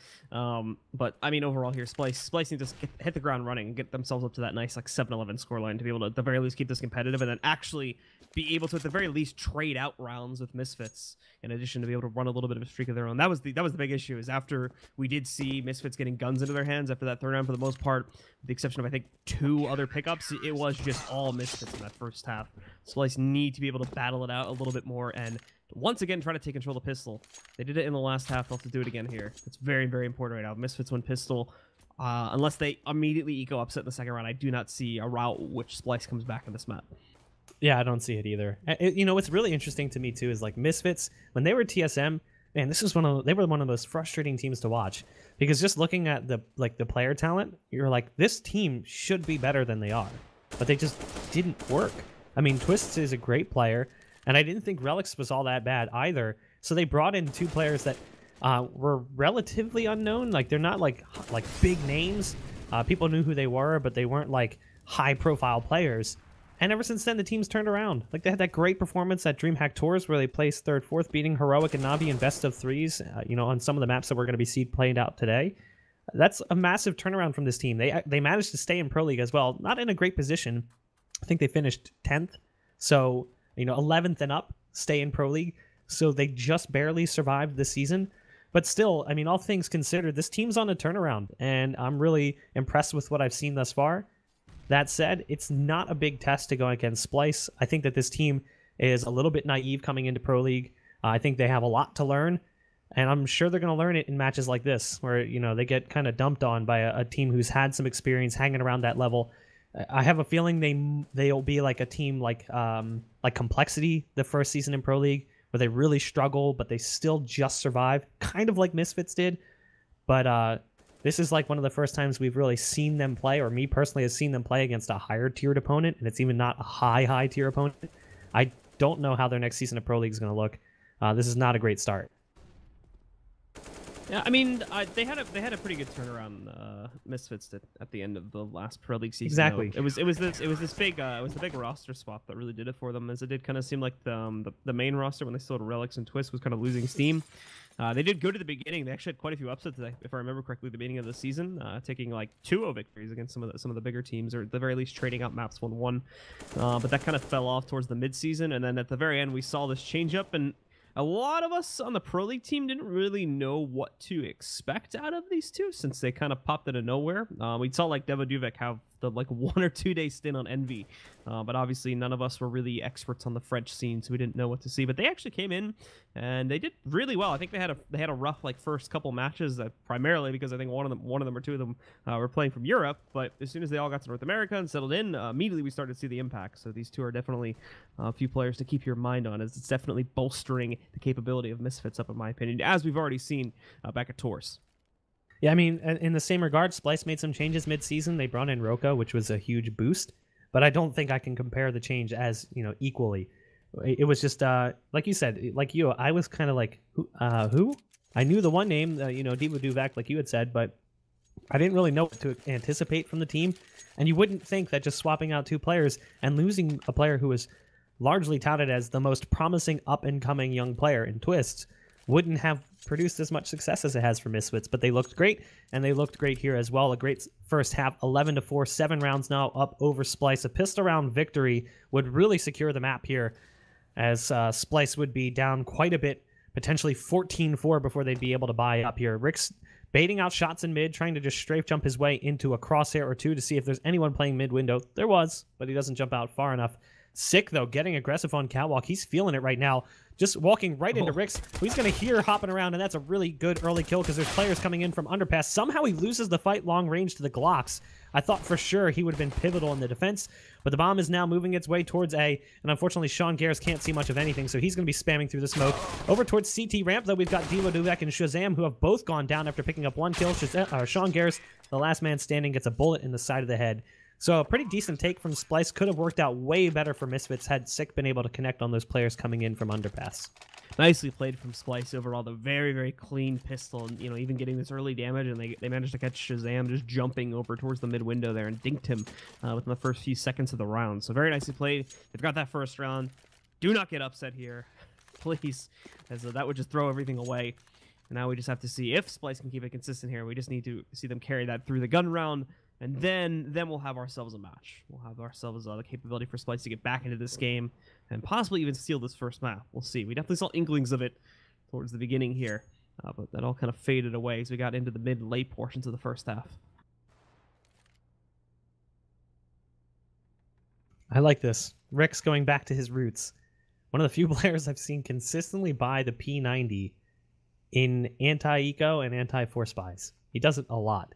But, I mean, overall here, Splyce needs to hit the ground running and get themselves up to that nice, like, 7-11 scoreline to be able to, at the very least, keep this competitive and then actually be able to, at the very least, trade out rounds with Misfits in addition to be able to run a little bit of a streak of their own. That was the big issue, is after we did see Misfits getting guns into their hands after that third round, for the most part, with the exception of, I think, 2 other pickups, it was just all Misfits in that first half. Splyce need to be able to battle it out a little bit more and once again try to take control of the pistol. They did it in the last half. They'll have to do it again here. It's very, very important right now. Misfits win pistol. Unless they immediately eco upset in the second round, I do not see a route which Splyce comes back in this map. Yeah, I don't see it either. You know, what's really interesting to me too is like Misfits, when they were TSM, man, they were one of those frustrating teams to watch, because just looking at the player talent, you're like, this team should be better than they are, but they just didn't work. I mean, Twists is a great player, and I didn't think Relics was all that bad either. So they brought in 2 players that were relatively unknown. Like, they're not like big names. People knew who they were, but they weren't like high-profile players. And ever since then, the team's turned around. Like, they had that great performance at DreamHack Tours where they placed 3rd, 4th, beating Heroic and Navi in best of 3s, you know, on some of the maps that we're going to be played out today. That's a massive turnaround from this team. They managed to stay in Pro League as well. Not in a great position. I think they finished 10th. So, you know, 11th and up, stay in Pro League. So they just barely survived the season. But still, I mean, all things considered, this team's on a turnaround, and I'm really impressed with what I've seen thus far. That said, it's not a big test to go against Splyce. I think that this team is a little bit naive coming into Pro League. I think they have a lot to learn, and I'm sure they're going to learn it in matches like this, where, you know, they get kind of dumped on by a team who's had some experience hanging around that level. I have a feeling they'll be like a team like Complexity the first season in Pro League, where they really struggle, but they still just survive, kind of like Misfits did. But this is like one of the first times we've really seen them play, or me personally has seen them play against a higher tiered opponent, and it's even not a high tier opponent. I don't know how their next season of Pro League is going to look. This is not a great start. Yeah, I mean, they had a pretty good turnaround. Misfits did at the end of the last Pro League season. Exactly. Though. It was this big the big roster swap that really did it for them, as it did kind of seem like the main roster, when they still had Relics and Twist, was kind of losing steam. They did good at the beginning. They actually had quite a few upsets today, if I remember correctly, at the beginning of the season, taking like 2-0 victories against some of the bigger teams, or at the very least trading out maps 1-1. But that kind of fell off towards the mid-season, and then at the very end we saw this change up, and a lot of us on the Pro League team didn't really know what to expect out of these two, since they kind of popped out of nowhere. We saw like Devo Duvek have the like 1 or 2 day stint on Envy, but obviously none of us were really experts on the French scene, so we didn't know what to see. But they actually came in and they did really well. I think they had a rough like first couple matches, primarily because I think one of them or 2 of them were playing from Europe. But as soon as they all got to North America and settled in, immediately we started to see the impact. So these two are definitely a few players to keep your mind on, as it's definitely bolstering the capability of Misfits up, in my opinion, as we've already seen back at Tours. Yeah, I mean, in the same regard, Splyce made some changes mid-season. They brought in Roko, which was a huge boost, but I don't think I can compare the change as, you know, equally. It was just, like you said, like you, I was kind of like, who? I knew the one name, you know, Devo Duvak, like you had said, but I didn't really know what to anticipate from the team. And you wouldn't think that just swapping out 2 players and losing a player who was largely touted as the most promising up-and-coming young player in Twists wouldn't have produced as much success as it has for Misfits. But they looked great, and they looked great here as well. A great first half, 11-4, 7 rounds now up over Splyce. A pistol round victory would really secure the map here, as Splyce would be down quite a bit, potentially 14-4 before they'd be able to buy up here. Rick's baiting out shots in mid, trying to just strafe jump his way into a crosshair or 2 to see if there's anyone playing mid window. There was, but he doesn't jump out far enough. Sick, though, getting aggressive on Catwalk. He's feeling it right now. Just walking right into Rick's, who he's going to hear hopping around, and that's a really good early kill because there's players coming in from underpass. Somehow he loses the fight long range to the Glocks. I thought for sure he would have been pivotal in the defense, but the bomb is now moving its way towards A, and unfortunately Sean Gares can't see much of anything, so he's going to be spamming through the smoke. Over towards CT ramp, though, we've got Devo Duvek and Shazam, who have both gone down after picking up 1 kill. Sean Gares, the last man standing, gets a bullet in the side of the head. So a pretty decent take from Splyce. Could have worked out way better for Misfits had Sick been able to connect on those players coming in from underpass. Nicely played from Splyce overall. The very, very clean pistol, and, you know, even getting this early damage, and they managed to catch Shazam just jumping over towards the mid window there and dinked him within the first few seconds of the round. So very nicely played. They've got that first round. Do not get upset here, please, as that would just throw everything away. And now we just have to see if Splyce can keep it consistent here. We just need to see them carry that through the gun round, and then we'll have ourselves a match. We'll have ourselves the capability for Splyce to get back into this game and possibly even steal this first map. We'll see. We definitely saw inklings of it towards the beginning here, but that all kind of faded away as we got into the mid-late portions of the first half. I like this. Rick's going back to his roots. One of the few players I've seen consistently buy the P90 in anti-eco and anti-force buys. He does it a lot.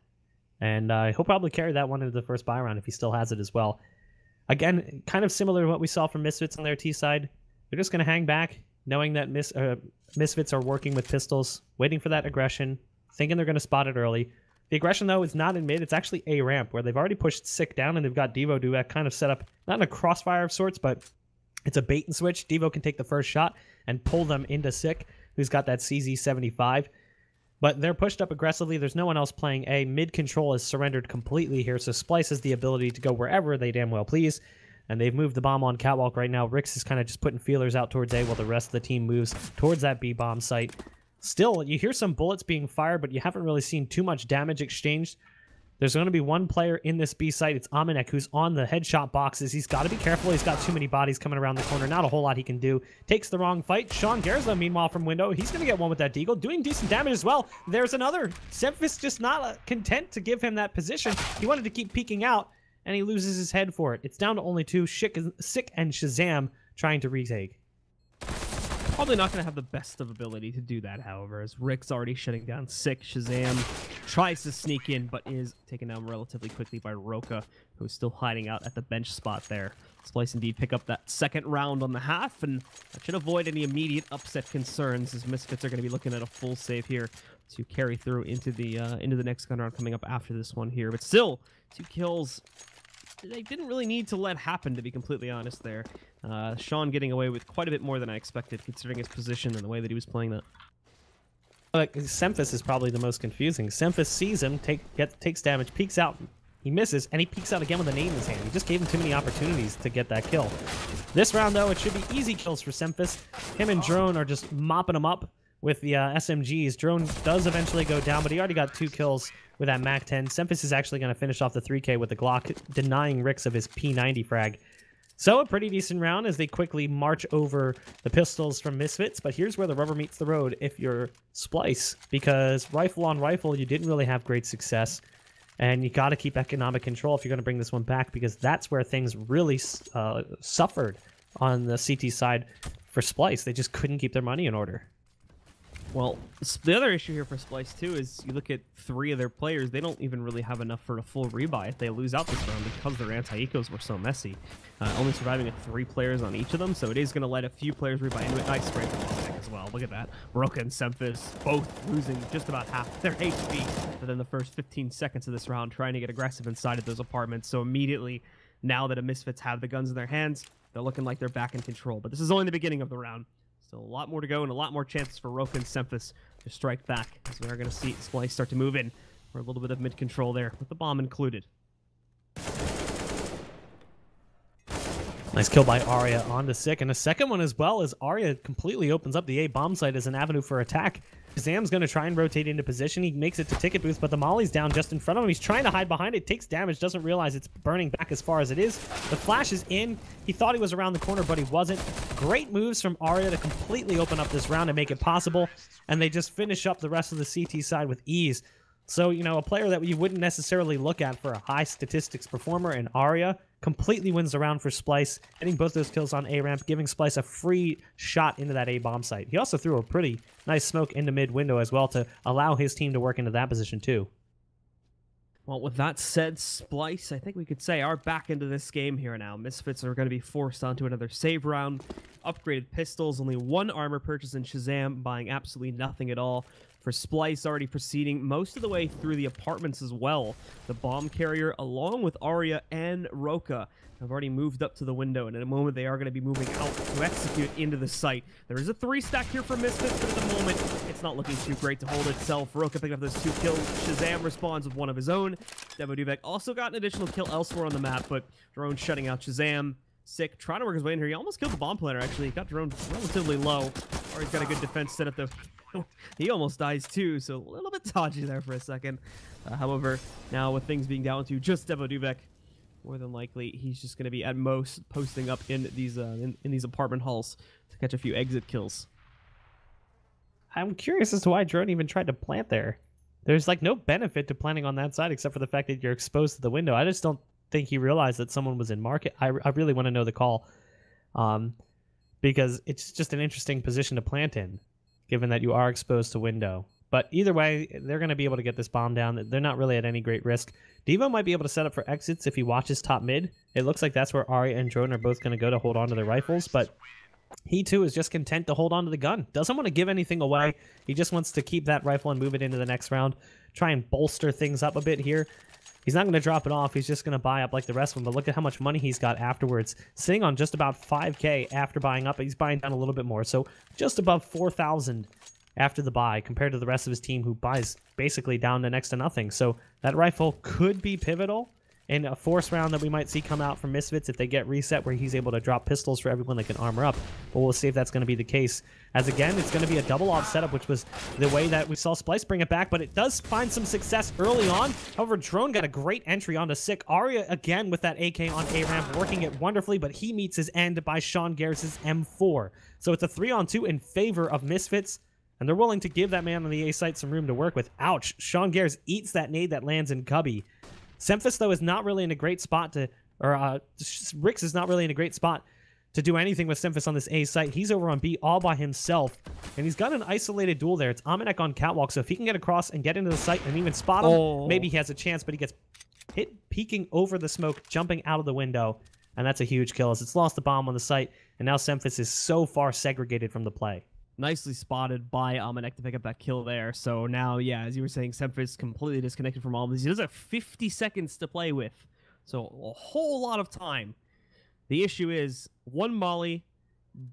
And he'll probably carry that one into the first buy round if he still has it as well. Again, kind of similar to what we saw from Misfits on their T side. They're just going to hang back, knowing that Misfits are working with pistols, waiting for that aggression, thinking they're going to spot it early. The aggression, though, is not in mid. It's actually A ramp, where they've already pushed Sick down, and they've got Devo Duvek kind of set up, not in a crossfire of sorts, but it's a bait and switch. Devo can take the first shot and pull them into Sick, who's got that CZ75. But they're pushed up aggressively. There's no one else playing A. Mid control is surrendered completely here, so Splyce has the ability to go wherever they damn well please. And they've moved the bomb on catwalk right now. Rix is kind of just putting feelers out towards A while the rest of the team moves towards that B bomb site. Still, you hear some bullets being fired, but you haven't really seen too much damage exchanged. There's going to be one player in this B site. It's Amanek, who's on the headshot boxes. He's got to be careful. He's got too many bodies coming around the corner. Not a whole lot he can do. Takes the wrong fight. Sean Gerza, meanwhile, from window. He's going to get one with that deagle. Doing decent damage as well. There's another. Semphis just not content to give him that position. He wanted to keep peeking out, and he loses his head for it. It's down to only two. Sick and Shazam trying to retake. Probably not going to have the best of ability to do that, however, as Rick's already shutting down Sick. Shazam tries to sneak in, but is taken down relatively quickly by Roka, who's still hiding out at the bench spot there. Splyce indeed pick up that second round on the half, and that should avoid any immediate upset concerns, as Misfits are going to be looking at a full save here to carry through into the next gun round coming up after this one here. But still, 2 kills they didn't really need to let happen, to be completely honest there. Sean getting away with quite a bit more than I expected, considering his position and the way that he was playing that. Semphis is probably the most confusing. Semphis sees him, takes damage, peeks out, he misses, and he peeks out again with a nade in his hand. He just gave him too many opportunities to get that kill. This round, though, it should be easy kills for Semphis. Him and Drone are just mopping him up with the SMGs. Drone does eventually go down, but he already got 2 kills with that MAC-10. Semphis is actually going to finish off the 3K with the Glock, denying Rix of his P90 frag. So a pretty decent round as they quickly march over the pistols from Misfits, but here's where the rubber meets the road if you're Splyce, because rifle on rifle, you didn't really have great success, and you got to keep economic control if you're going to bring this one back, because that's where things really suffered on the CT side for Splyce. They just couldn't keep their money in order. Well, the other issue here for Splyce, too, is you look at 3 of their players, they don't even really have enough for a full rebuy if they lose out this round because their anti-ecos were so messy. Only surviving with 3 players on each of them, so it is going to let a few players rebuy into it. Nice spray from Sick as well. Look at that. Roka and Semphis both losing just about half their HP within the first 15 seconds of this round, trying to get aggressive inside of those apartments. So immediately, now that the Misfits have the guns in their hands, they're looking like they're back in control. But this is only the beginning of the round. Still a lot more to go and a lot more chances for Roka and Semphis to strike back, as we are going to see Splyce start to move in for a little bit of mid-control there, with the bomb included. Nice kill by Arya onto Sick, and a second one as well, as Arya completely opens up the A bomb site as an avenue for attack. Zam's going to try and rotate into position. He makes it to ticket booth, but the molly's down just in front of him. He's trying to hide behind it, takes damage, doesn't realize it's burning back as far as it is. The flash is in. He thought he was around the corner, but he wasn't. Great moves from Arya to completely open up this round and make it possible, and they just finish up the rest of the CT side with ease. So, you know, a player that you wouldn't necessarily look at for a high statistics performer in Arya completely wins the round for Splyce, getting both those kills on A ramp, giving Splyce a free shot into that A bomb site. He also threw a pretty nice smoke into mid window as well to allow his team to work into that position too. Well, with that said, Splyce, I think we could say, are back into this game here now. Misfits are going to be forced onto another save round. Upgraded pistols, only 1 armor purchase in Shazam, buying absolutely nothing at all. For Splyce, already proceeding most of the way through the apartments as well. The bomb carrier, along with Arya and Roka, have already moved up to the window, and in a moment they are going to be moving out to execute into the site. There is a 3-stack here for Misfits, but at the moment, it's not looking too great to hold itself. Roka picking up those 2 kills. Shazam responds with one of his own. Devo Duvek also got an additional kill elsewhere on the map, but Drone shutting out Shazam. Sick, trying to work his way in here. He almost killed the bomb planner, actually. He got droned relatively low. Or he's got a good defense set up there. He almost dies too, so a little bit dodgy there for a second. However, now with things being down to just Devo Duvek, more than likely he's just going to be at most posting up in these apartment halls to catch a few exit kills. I'm curious as to why Drone even tried to plant there. There's like no benefit to planting on that side except for the fact that you're exposed to the window. I just don't think he realized that someone was in market. I really want to know the call, because it's just an interesting position to plant in, given that you are exposed to window. But either way, they're going to be able to get this bomb down. They're not really at any great risk. Devo might be able to set up for exits if he watches top mid. It looks like that's where Arya and Drone are both going to go to hold on to their rifles, but he too is just content to hold on to the gun. Doesn't want to give anything away. He just wants to keep that rifle and move it into the next round. Try and bolster things up a bit here. He's not going to drop it off. He's just going to buy up like the rest of them. But look at how much money he's got afterwards. Sitting on just about 5K after buying up. He's buying down a little bit more. So just above 4,000 after the buy compared to the rest of his team who buys basically down to next to nothing. So that rifle could be pivotal in a force round that we might see come out from Misfits if they get reset where he's able to drop pistols for everyone that can armor up. But we'll see if that's going to be the case. As again, it's going to be a double off setup, which was the way that we saw Splyce bring it back, but it does find some success early on. However, Drone got a great entry onto Sick. Arya again with that AK on A-ramp, working it wonderfully, but he meets his end by Sean Garris' M4. So it's a 3-on-2 in favor of Misfits, and they're willing to give that man on the A site some room to work with. Ouch. Sean Garris eats that nade that lands in Cubby. Semphis, though, is not really in a great spot to, or Rix is not really in a great spot to do anything with Semphis on this A site. He's over on B all by himself, and he's got an isolated duel there. It's Amanek on Catwalk, so if he can get across and get into the site and even spot him, maybe he has a chance, but he gets hit peeking over the smoke, jumping out of the window, and that's a huge kill as it's lost the bomb on the site, and now Semphis is so far segregated from the play. Nicely spotted by Amanek to pick up that kill there. So now, yeah, as you were saying, Semphis completely disconnected from all of this. He does have 50 seconds to play with, so a whole lot of time. The issue is, one Molly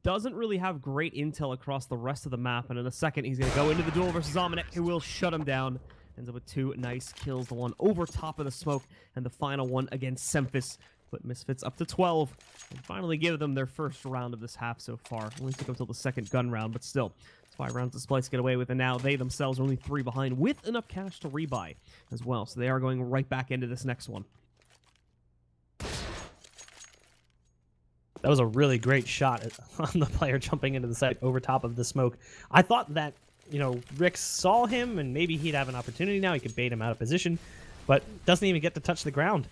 doesn't really have great intel across the rest of the map, and in a second, he's going to go into the duel versus Amanek, who will shut him down. Ends up with 2 nice kills, the one over top of the smoke, and the final one against Semphis. Put Misfits up to 12 and finally give them their first round of this half so far. Only took until the second gun round, but still, it's 5 rounds to Splyce get away with, and now they themselves are only 3 behind with enough cash to rebuy as well. So they are going right back into this next one. That was a really great shot on the player jumping into the site over top of the smoke. I thought that, you know, Rick saw him and maybe he'd have an opportunity now. He could bait him out of position, but doesn't even get to touch the ground.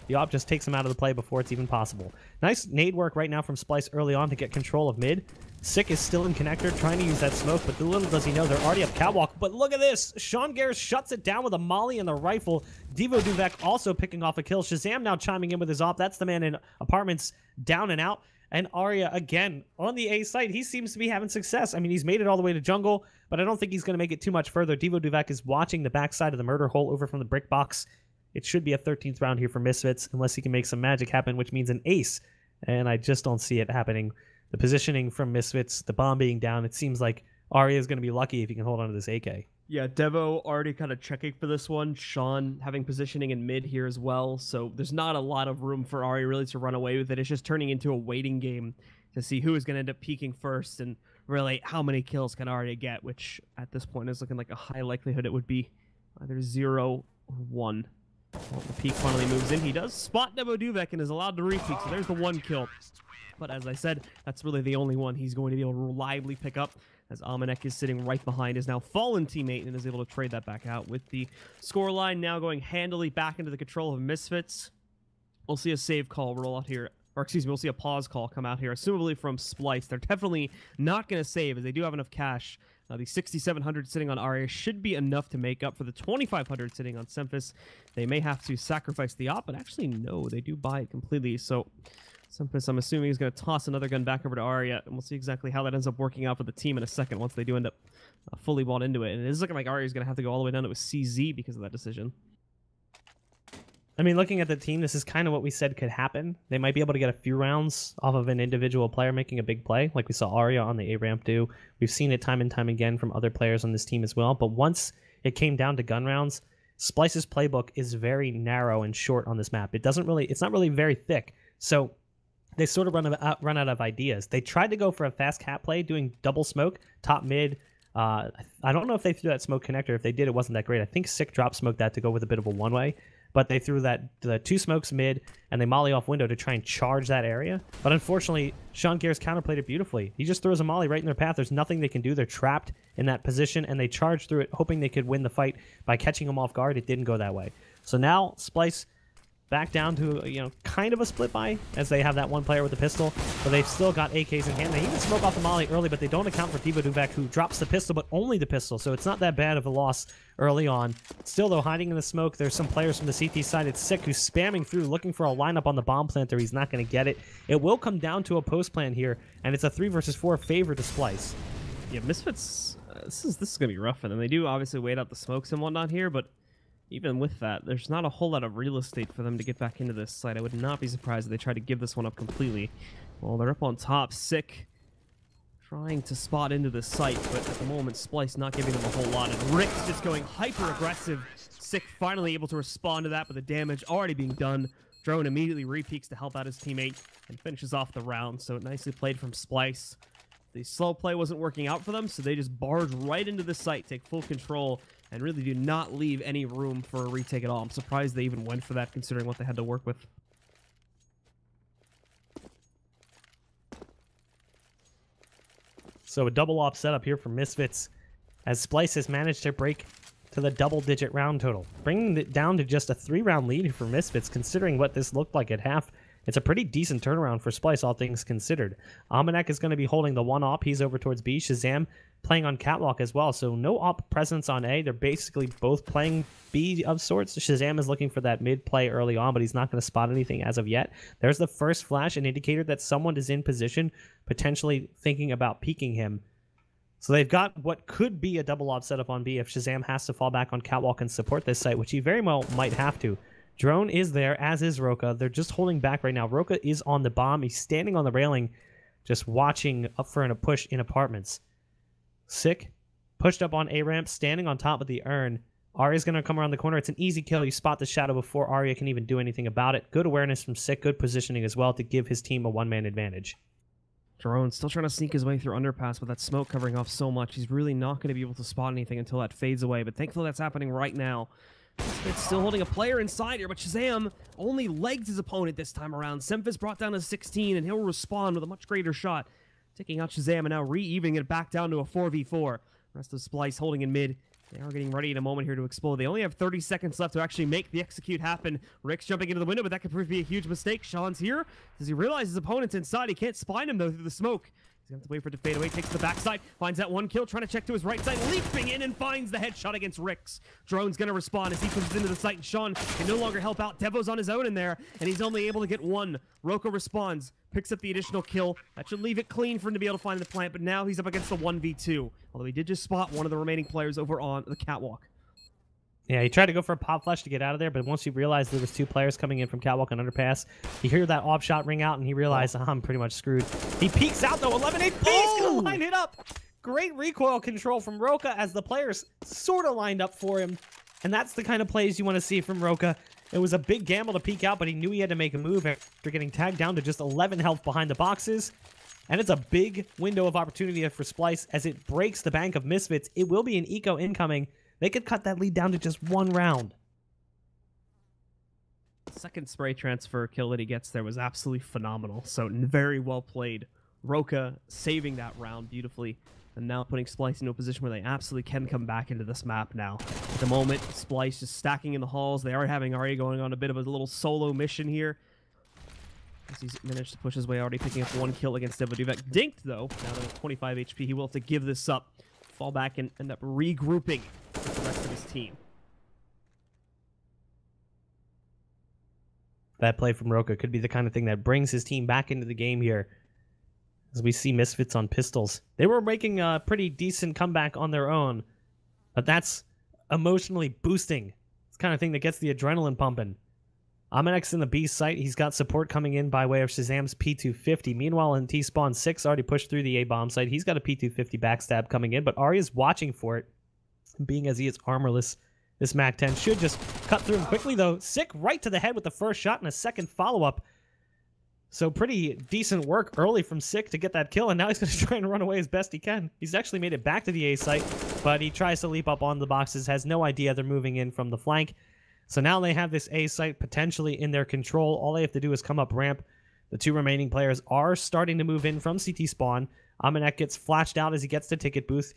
The op just takes him out of the play before it's even possible. Nice nade work right now from Splyce early on to get control of mid. Sick is still in connector, trying to use that smoke, but little does he know they're already up Catwalk. But look at this! Sean Garris shuts it down with a molly and the rifle. Devo Duvek also picking off a kill. Shazam now chiming in with his op. That's the man in apartments down and out. And Arya, again, on the A site, he seems to be having success. I mean, he's made it all the way to jungle, but I don't think he's going to make it too much further. Devo Duvek is watching the backside of the murder hole over from the brick box. It should be a 13th round here for Misfits, unless he can make some magic happen, which means an ace. And I just don't see it happening. The positioning from Misfits, the bomb being down, it seems like Arya is going to be lucky if he can hold on to this AK. Yeah, Devo already kind of checking for this one. Sean having positioning in mid here as well. So there's not a lot of room for Arya really to run away with it. It's just turning into a waiting game to see who is going to end up peaking first and really how many kills can Arya get, which at this point is looking like a high likelihood it would be either 0 or 1. Well, the peak finally moves in. He does spot Devo Duvek and is allowed to re-peek, so there's the 1 kill. But as I said, that's really the only one he's going to be able to reliably pick up, as Amanek is sitting right behind his now fallen teammate and is able to trade that back out, with the scoreline now going handily back into the control of Misfits. We'll see a save call roll out here, or excuse me, we'll see a pause call come out here, assumably from Splyce. They're definitely not going to save, as they do have enough cash. The 6,700 sitting on Arya should be enough to make up for the 2,500 sitting on Semphis. They may have to sacrifice the op, but actually, no, they do buy it completely. So Semphis, I'm assuming, is going to toss another gun back over to Arya, and we'll see exactly how that ends up working out for the team in a second once they do end up fully bought into it. And it is looking like Arya is going to have to go all the way down to a CZ because of that decision. I mean, looking at the team, this is kind of what we said could happen. They might be able to get a few rounds off of an individual player making a big play, like we saw Arya on the A-ramp do. We've seen it time and time again from other players on this team as well. But once it came down to gun rounds, Splyce's playbook is very narrow and short on this map. It's not really very thick. So they sort of run out of ideas. They tried to go for a fast cat play, doing double smoke, top mid. I don't know if they threw that smoke connector. If they did, it wasn't that great. I think Sick drop smoked that to go with a bit of a one-way. But they threw the 2 smokes mid, and they molly off window to try and charge that area. But unfortunately, Sean Gears counterplayed it beautifully. He just throws a molly right in their path. There's nothing they can do. They're trapped in that position, and they charge through it, hoping they could win the fight by catching them off guard. It didn't go that way. So now Splyce back down to, you know, kind of a split buy, as they have that one player with the pistol, but they've still got AKs in hand. They even smoke off the molly early, but they don't account for Diva Duvek, who drops the pistol, but only the pistol, so it's not that bad of a loss early on. Still, though, hiding in the smoke, there's some players from the CT side. It's Sick, who's spamming through, looking for a lineup on the bomb planter. He's not going to get it. It will come down to a post plan here, and it's a 3 versus 4 favor to Splyce. Yeah, Misfits, this is going to be rough for them. They do obviously wait out the smokes and whatnot here, but even with that, there's not a whole lot of real estate for them to get back into this site. I would not be surprised if they try to give this one up completely. Well, they're up on top. Sick trying to spot into the site, but at the moment, Splyce not giving them a whole lot. And Rick's just going hyper-aggressive. Sick finally able to respond to that, but the damage already being done. Drone immediately repeaks to help out his teammate and finishes off the round. So nicely played from Splyce. The slow play wasn't working out for them, so they just barge right into the site, take full control, and really do not leave any room for a retake at all. I'm surprised they even went for that, considering what they had to work with. So a double op setup here for Misfits, as Splyce has managed to break to the double-digit round total, bringing it down to just a 3-round lead for Misfits, considering what this looked like at half. It's a pretty decent turnaround for Splyce, all things considered. Almanac is going to be holding the 1 op. He's over towards B. Shazam playing on Catwalk as well. So no op presence on A. They're basically both playing B of sorts. Shazam is looking for that mid play early on, but he's not going to spot anything as of yet. There's the first flash, an indicator that someone is in position, potentially thinking about peeking him. So they've got what could be a double op setup on B if Shazam has to fall back on Catwalk and support this site, which he very well might have to. Drone is there, as is Roka. They're just holding back right now. Roka is on the bomb. He's standing on the railing, just watching up for a push in apartments. Sick. Pushed up on A-ramp, standing on top of the urn. Arya's going to come around the corner. It's an easy kill. You spot the shadow before Arya can even do anything about it. Good awareness from Sick. Good positioning as well to give his team a one-man advantage. Drone still trying to sneak his way through underpass with that smoke covering off so much. He's really not going to be able to spot anything until that fades away, but thankfully that's happening right now. It's still holding a player inside here, but Shazam only legs his opponent this time around. Semphis brought down to 16, and he'll respond with a much greater shot. Taking out Shazam and now re-evening it back down to a 4v4. Rest of Splyce holding in mid. They are getting ready in a moment here to explode. They only have 30 seconds left to actually make the execute happen. Rick's jumping into the window, but that could prove to be a huge mistake. Sean's here. As he realizes his opponent's inside, he can't spine him, though, through the smoke. He's going to have to wait for it to fade away. Takes the backside. Finds that 1 kill. Trying to check to his right side. Leaping in and finds the headshot against Ricks. Drone's going to respond as he pushes into the site. And Sean can no longer help out. Devo's on his own in there. And he's only able to get 1. Roka responds. Picks up the additional kill. That should leave it clean for him to be able to find the plant. But now he's up against the 1v2. Although he did just spot one of the remaining players over on the catwalk. Yeah, he tried to go for a pop flash to get out of there, but once he realized there was 2 players coming in from Catwalk and Underpass, he heard that op shot ring out, and he realized, I'm pretty much screwed. He peeks out, though. 11 HP. He's going to line it up. Great recoil control from Roka as the players sort of lined up for him, and that's the kind of plays you want to see from Roka. It was a big gamble to peek out, but he knew he had to make a move after getting tagged down to just 11 health behind the boxes. And it's a big window of opportunity for Splyce as it breaks the bank of Misfits. It will be an eco incoming. They could cut that lead down to just 1 round. Second spray transfer kill that he gets there was absolutely phenomenal. So very well played. Roka saving that round beautifully. And now putting Splyce into a position where they absolutely can come back into this map now. At the moment, Splyce just stacking in the halls. They are having Arya going on a bit of a little solo mission here. As he's managed to push his way, already picking up 1 kill against Devaduvek. Dinked, though. Now that with 25 HP, he will have to give this up. Fall back and end up regrouping with the rest of his team. That play from Roka could be the kind of thing that brings his team back into the game here. As we see Misfits on pistols. They were making a pretty decent comeback on their own, but that's emotionally boosting. It's the kind of thing that gets the adrenaline pumping. Amenex in the B site. He's got support coming in by way of Shazam's P250. Meanwhile, in T-Spawn 6 already pushed through the A-bomb site. He's got a P250 backstab coming in, but Arya's watching for it. Being as he is armorless, this MAC-10 should just cut through him quickly, though. Sick right to the head with the first shot and a second follow-up. So pretty decent work early from Sick to get that kill, and now he's going to try and run away as best he can. He's actually made it back to the A site, but he tries to leap up on the boxes, has no idea they're moving in from the flank. So now they have this A site potentially in their control. All they have to do is come up ramp. The two remaining players are starting to move in from CT spawn. Amanek gets flashed out as he gets to ticket booth.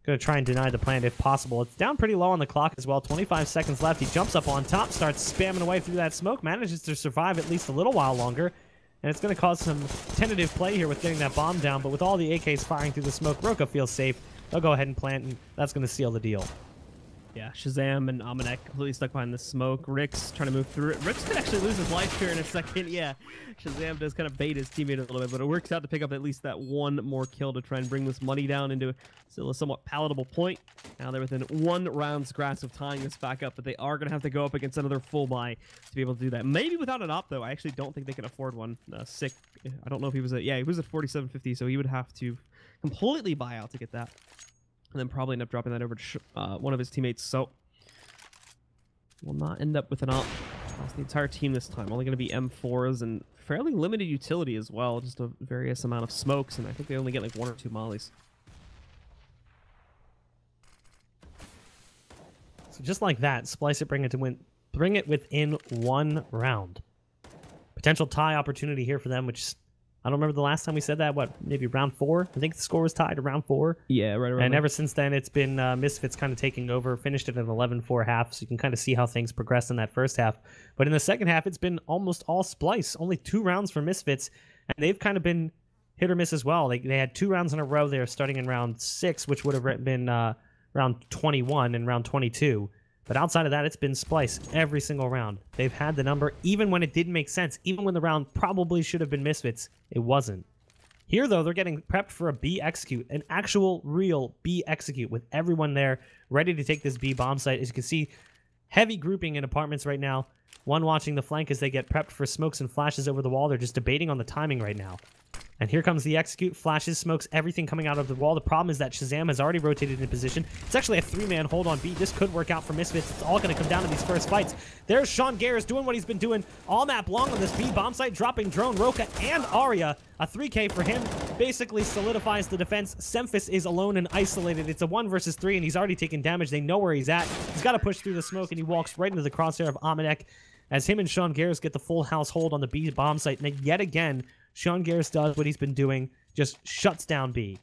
Going to try and deny the plant if possible. It's down pretty low on the clock as well. 25 seconds left. He jumps up on top, starts spamming away through that smoke, manages to survive at least a little while longer. And it's going to cause some tentative play here with getting that bomb down. But with all the AKs firing through the smoke, Roka feels safe. They'll go ahead and plant, and that's going to seal the deal. Yeah, Shazam and Amanek completely stuck behind the smoke. Rick's trying to move through it. Rick's could actually lose his life here in a second. Yeah, Shazam does kind of bait his teammate a little bit, but it works out to pick up at least that one more kill to try and bring this money down into still a somewhat palatable point. Now they're within 1 round's grasp of tying this back up, but they are going to have to go up against another full buy to be able to do that. Maybe without an op, though. I actually don't think they can afford one. Sick. I don't know if he was at, yeah, he was at 47.50, so he would have to completely buy out to get that. And then probably end up dropping that over to one of his teammates. So will not end up with an op. That's the entire team this time. Only going to be M4s and fairly limited utility as well. Just a various amount of smokes, and I think they only get like 1 or 2 mollies. So just like that, Splyce it, bring it within 1 round. Potential tie opportunity here for them, which I don't remember the last time we said that. What, maybe round 4? I think the score was tied around 4. Yeah, right around. And ever since then, it's been Misfits kind of taking over. Finished it at an 11-4 half, so you can kind of see how things progressed in that first half. But in the second half, it's been almost all Splyce. Only 2 rounds for Misfits, and they've kind of been hit or miss as well. They had 2 rounds in a row there, starting in round 6, which would have been round 21 and round 22. But outside of that, it's been Splyce every single round. They've had the number, even when it didn't make sense. Even when the round probably should have been Misfits, it wasn't. Here, though, they're getting prepped for a B execute, an actual, real B execute, with everyone there ready to take this B bomb site. As you can see, heavy grouping in apartments right now. One watching the flank as they get prepped for smokes and flashes over the wall. They're just debating on the timing right now. And here comes the execute, flashes, smokes, everything coming out of the wall. The problem is that Shazam has already rotated into position. It's actually a 3-man hold on B. This could work out for Misfits. It's all going to come down to these first fights. There's Sean Garris doing what he's been doing all map long on this B bomb site, dropping drone, Roka, and Arya. A 3K for him basically solidifies the defense. Semphis is alone and isolated. It's a 1 versus 3, and he's already taken damage. They know where he's at. He's got to push through the smoke, and he walks right into the crosshair of Amanek as him and Sean Garris get the full house hold on the B bomb site. And yet again, Sean Garris does what he's been doing, just shuts down B.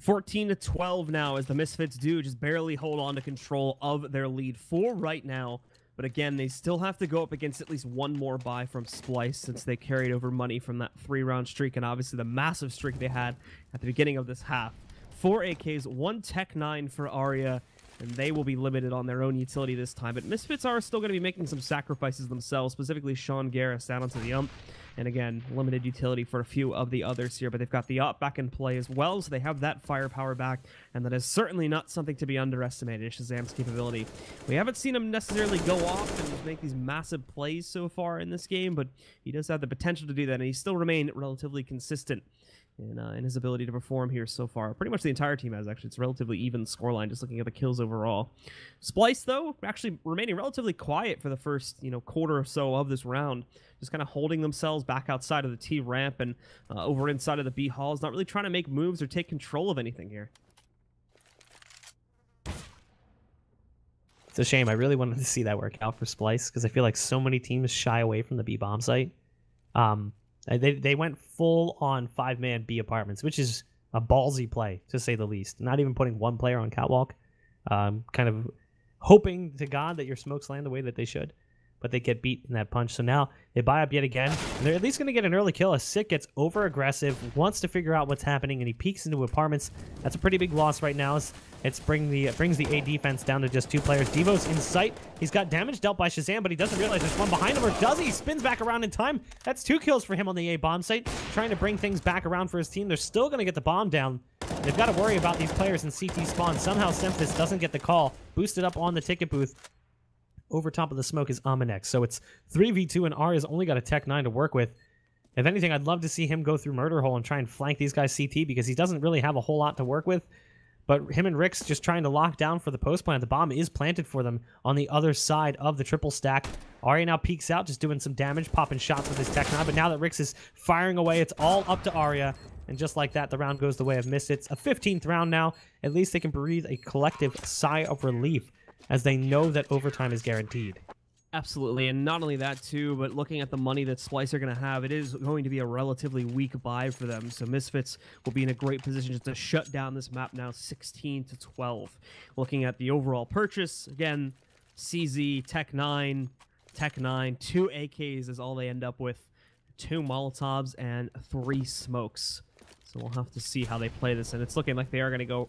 14-12 now as the Misfits do just barely hold on to control of their lead for right now. But again, they still have to go up against at least 1 more buy from Splyce since they carried over money from that 3-round streak and obviously the massive streak they had at the beginning of this half. 4 AKs, 1 Tech 9 for Arya, and they will be limited on their own utility this time. But Misfits are still going to be making some sacrifices themselves, specifically Sean Garris down onto the ump. And again, limited utility for a few of the others here, but they've got the op back in play as well, so they have that firepower back, and that is certainly not something to be underestimated, Shazam's capability. We haven't seen him necessarily go off and make these massive plays so far in this game, but he does have the potential to do that, and he's still remained relatively consistent in his ability to perform here so far. Pretty much the entire team has, actually. It's a relatively even scoreline, just looking at the kills overall. Splyce, though, actually remaining relatively quiet for the first, quarter or so of this round. Just kind of holding themselves back outside of the T ramp and over inside of the B halls. Not really trying to make moves or take control of anything here. It's a shame. I really wanted to see that work out for Splyce because I feel like so many teams shy away from the B bomb site. They went full on 5-man B apartments, which is a ballsy play, to say the least. Not even putting 1 player on catwalk. Kind of hoping to God that your smokes land the way that they should. But they get beat in that punch. So now they buy up yet again. And they're at least going to get an early kill. As Sick gets over-aggressive, wants to figure out what's happening, and he peeks into apartments. That's a pretty big loss right now. It brings the A defense down to just 2 players. Devo's in sight. He's got damage dealt by Shazam, but he doesn't realize there's one behind him, or does he? He spins back around in time. That's 2 kills for him on the A bomb site. Trying to bring things back around for his team. They're still going to get the bomb down. They've got to worry about these players in CT spawn. Somehow Semphis doesn't get the call. Boosted up on the ticket booth. Over top of the smoke is Amanek. So it's 3v2, and Arya's only got a Tech 9 to work with. If anything, I'd love to see him go through Murder Hole and try and flank these guys CT, because he doesn't really have a whole lot to work with. But him and Rix just trying to lock down for the post plant. The bomb is planted for them on the other side of the triple stack. Arya now peeks out, just doing some damage, popping shots with his Tech 9. But now that Rix is firing away, it's all up to Arya. And just like that, the round goes the way of Misfits. A 15th round now. At least they can breathe a collective sigh of relief as they know that overtime is guaranteed. Absolutely, and not only that too, but looking at the money that Splyce are going to have, it is going to be a relatively weak buy for them. So Misfits will be in a great position just to shut down this map now, 16-12. Looking at the overall purchase, again, CZ, Tech 9, 2 AKs is all they end up with, 2 Molotovs, and 3 smokes. So we'll have to see how they play this, and it's looking like they are going to go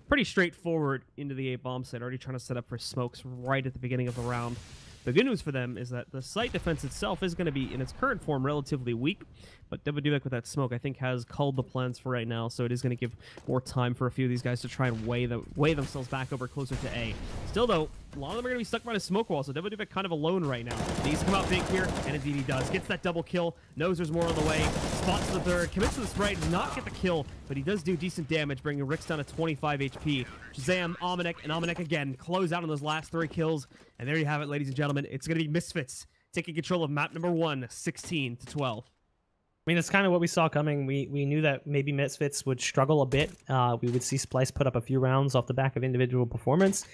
pretty straightforward into the A bomb site, already trying to set up for smokes right at the beginning of the round. The good news for them is that the site defense itself is going to be, in its current form, relatively weak, but Devaduvek with that smoke, I think, has culled the plans for right now, so it is going to give more time for a few of these guys to try and weigh themselves back over closer to A. Still, though, a lot of them are going to be stuck by a smoke wall, so Devaduvek kind of alone right now. He needs to come out big here, and indeed he does. Gets that double kill, knows there's more on the way, spots the third, commits to the strike, does not get the kill, but he does do decent damage, bringing Rix down to 25 HP. Shazam, Almanac, and Almanac again close out on those last 3 kills, and there you have it, ladies and gentlemen. It's going to be Misfits taking control of map number 1, 16-12. I mean, it's kind of what we saw coming. We knew that maybe Misfits would struggle a bit. We would see Splyce put up a few rounds off the back of individual performance.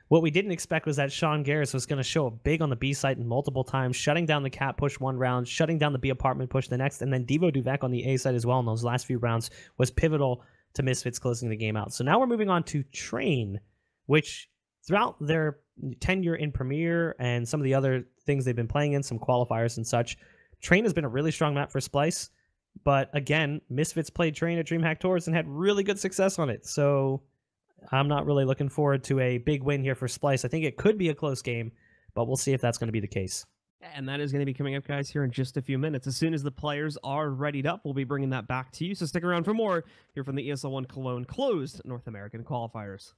What we didn't expect was that Sean Garris was going to show up big on the B site multiple times, shutting down the Cat push 1 round, shutting down the B apartment push the next, and then Devo Duvek on the A side as well in those last few rounds was pivotal to Misfits closing the game out. So now we're moving on to Train, which throughout their tenure in Premier and some of the other things they've been playing in, some qualifiers and such, Train has been a really strong map for Splyce, but again, Misfits played Train at DreamHack Tours and had really good success on it, so I'm not really looking forward to a big win here for Splyce. I think it could be a close game, but we'll see if that's going to be the case. And that is going to be coming up, guys, here in just a few minutes. As soon as the players are readied up, we'll be bringing that back to you, so stick around for more here from the ESL One Cologne closed North American qualifiers.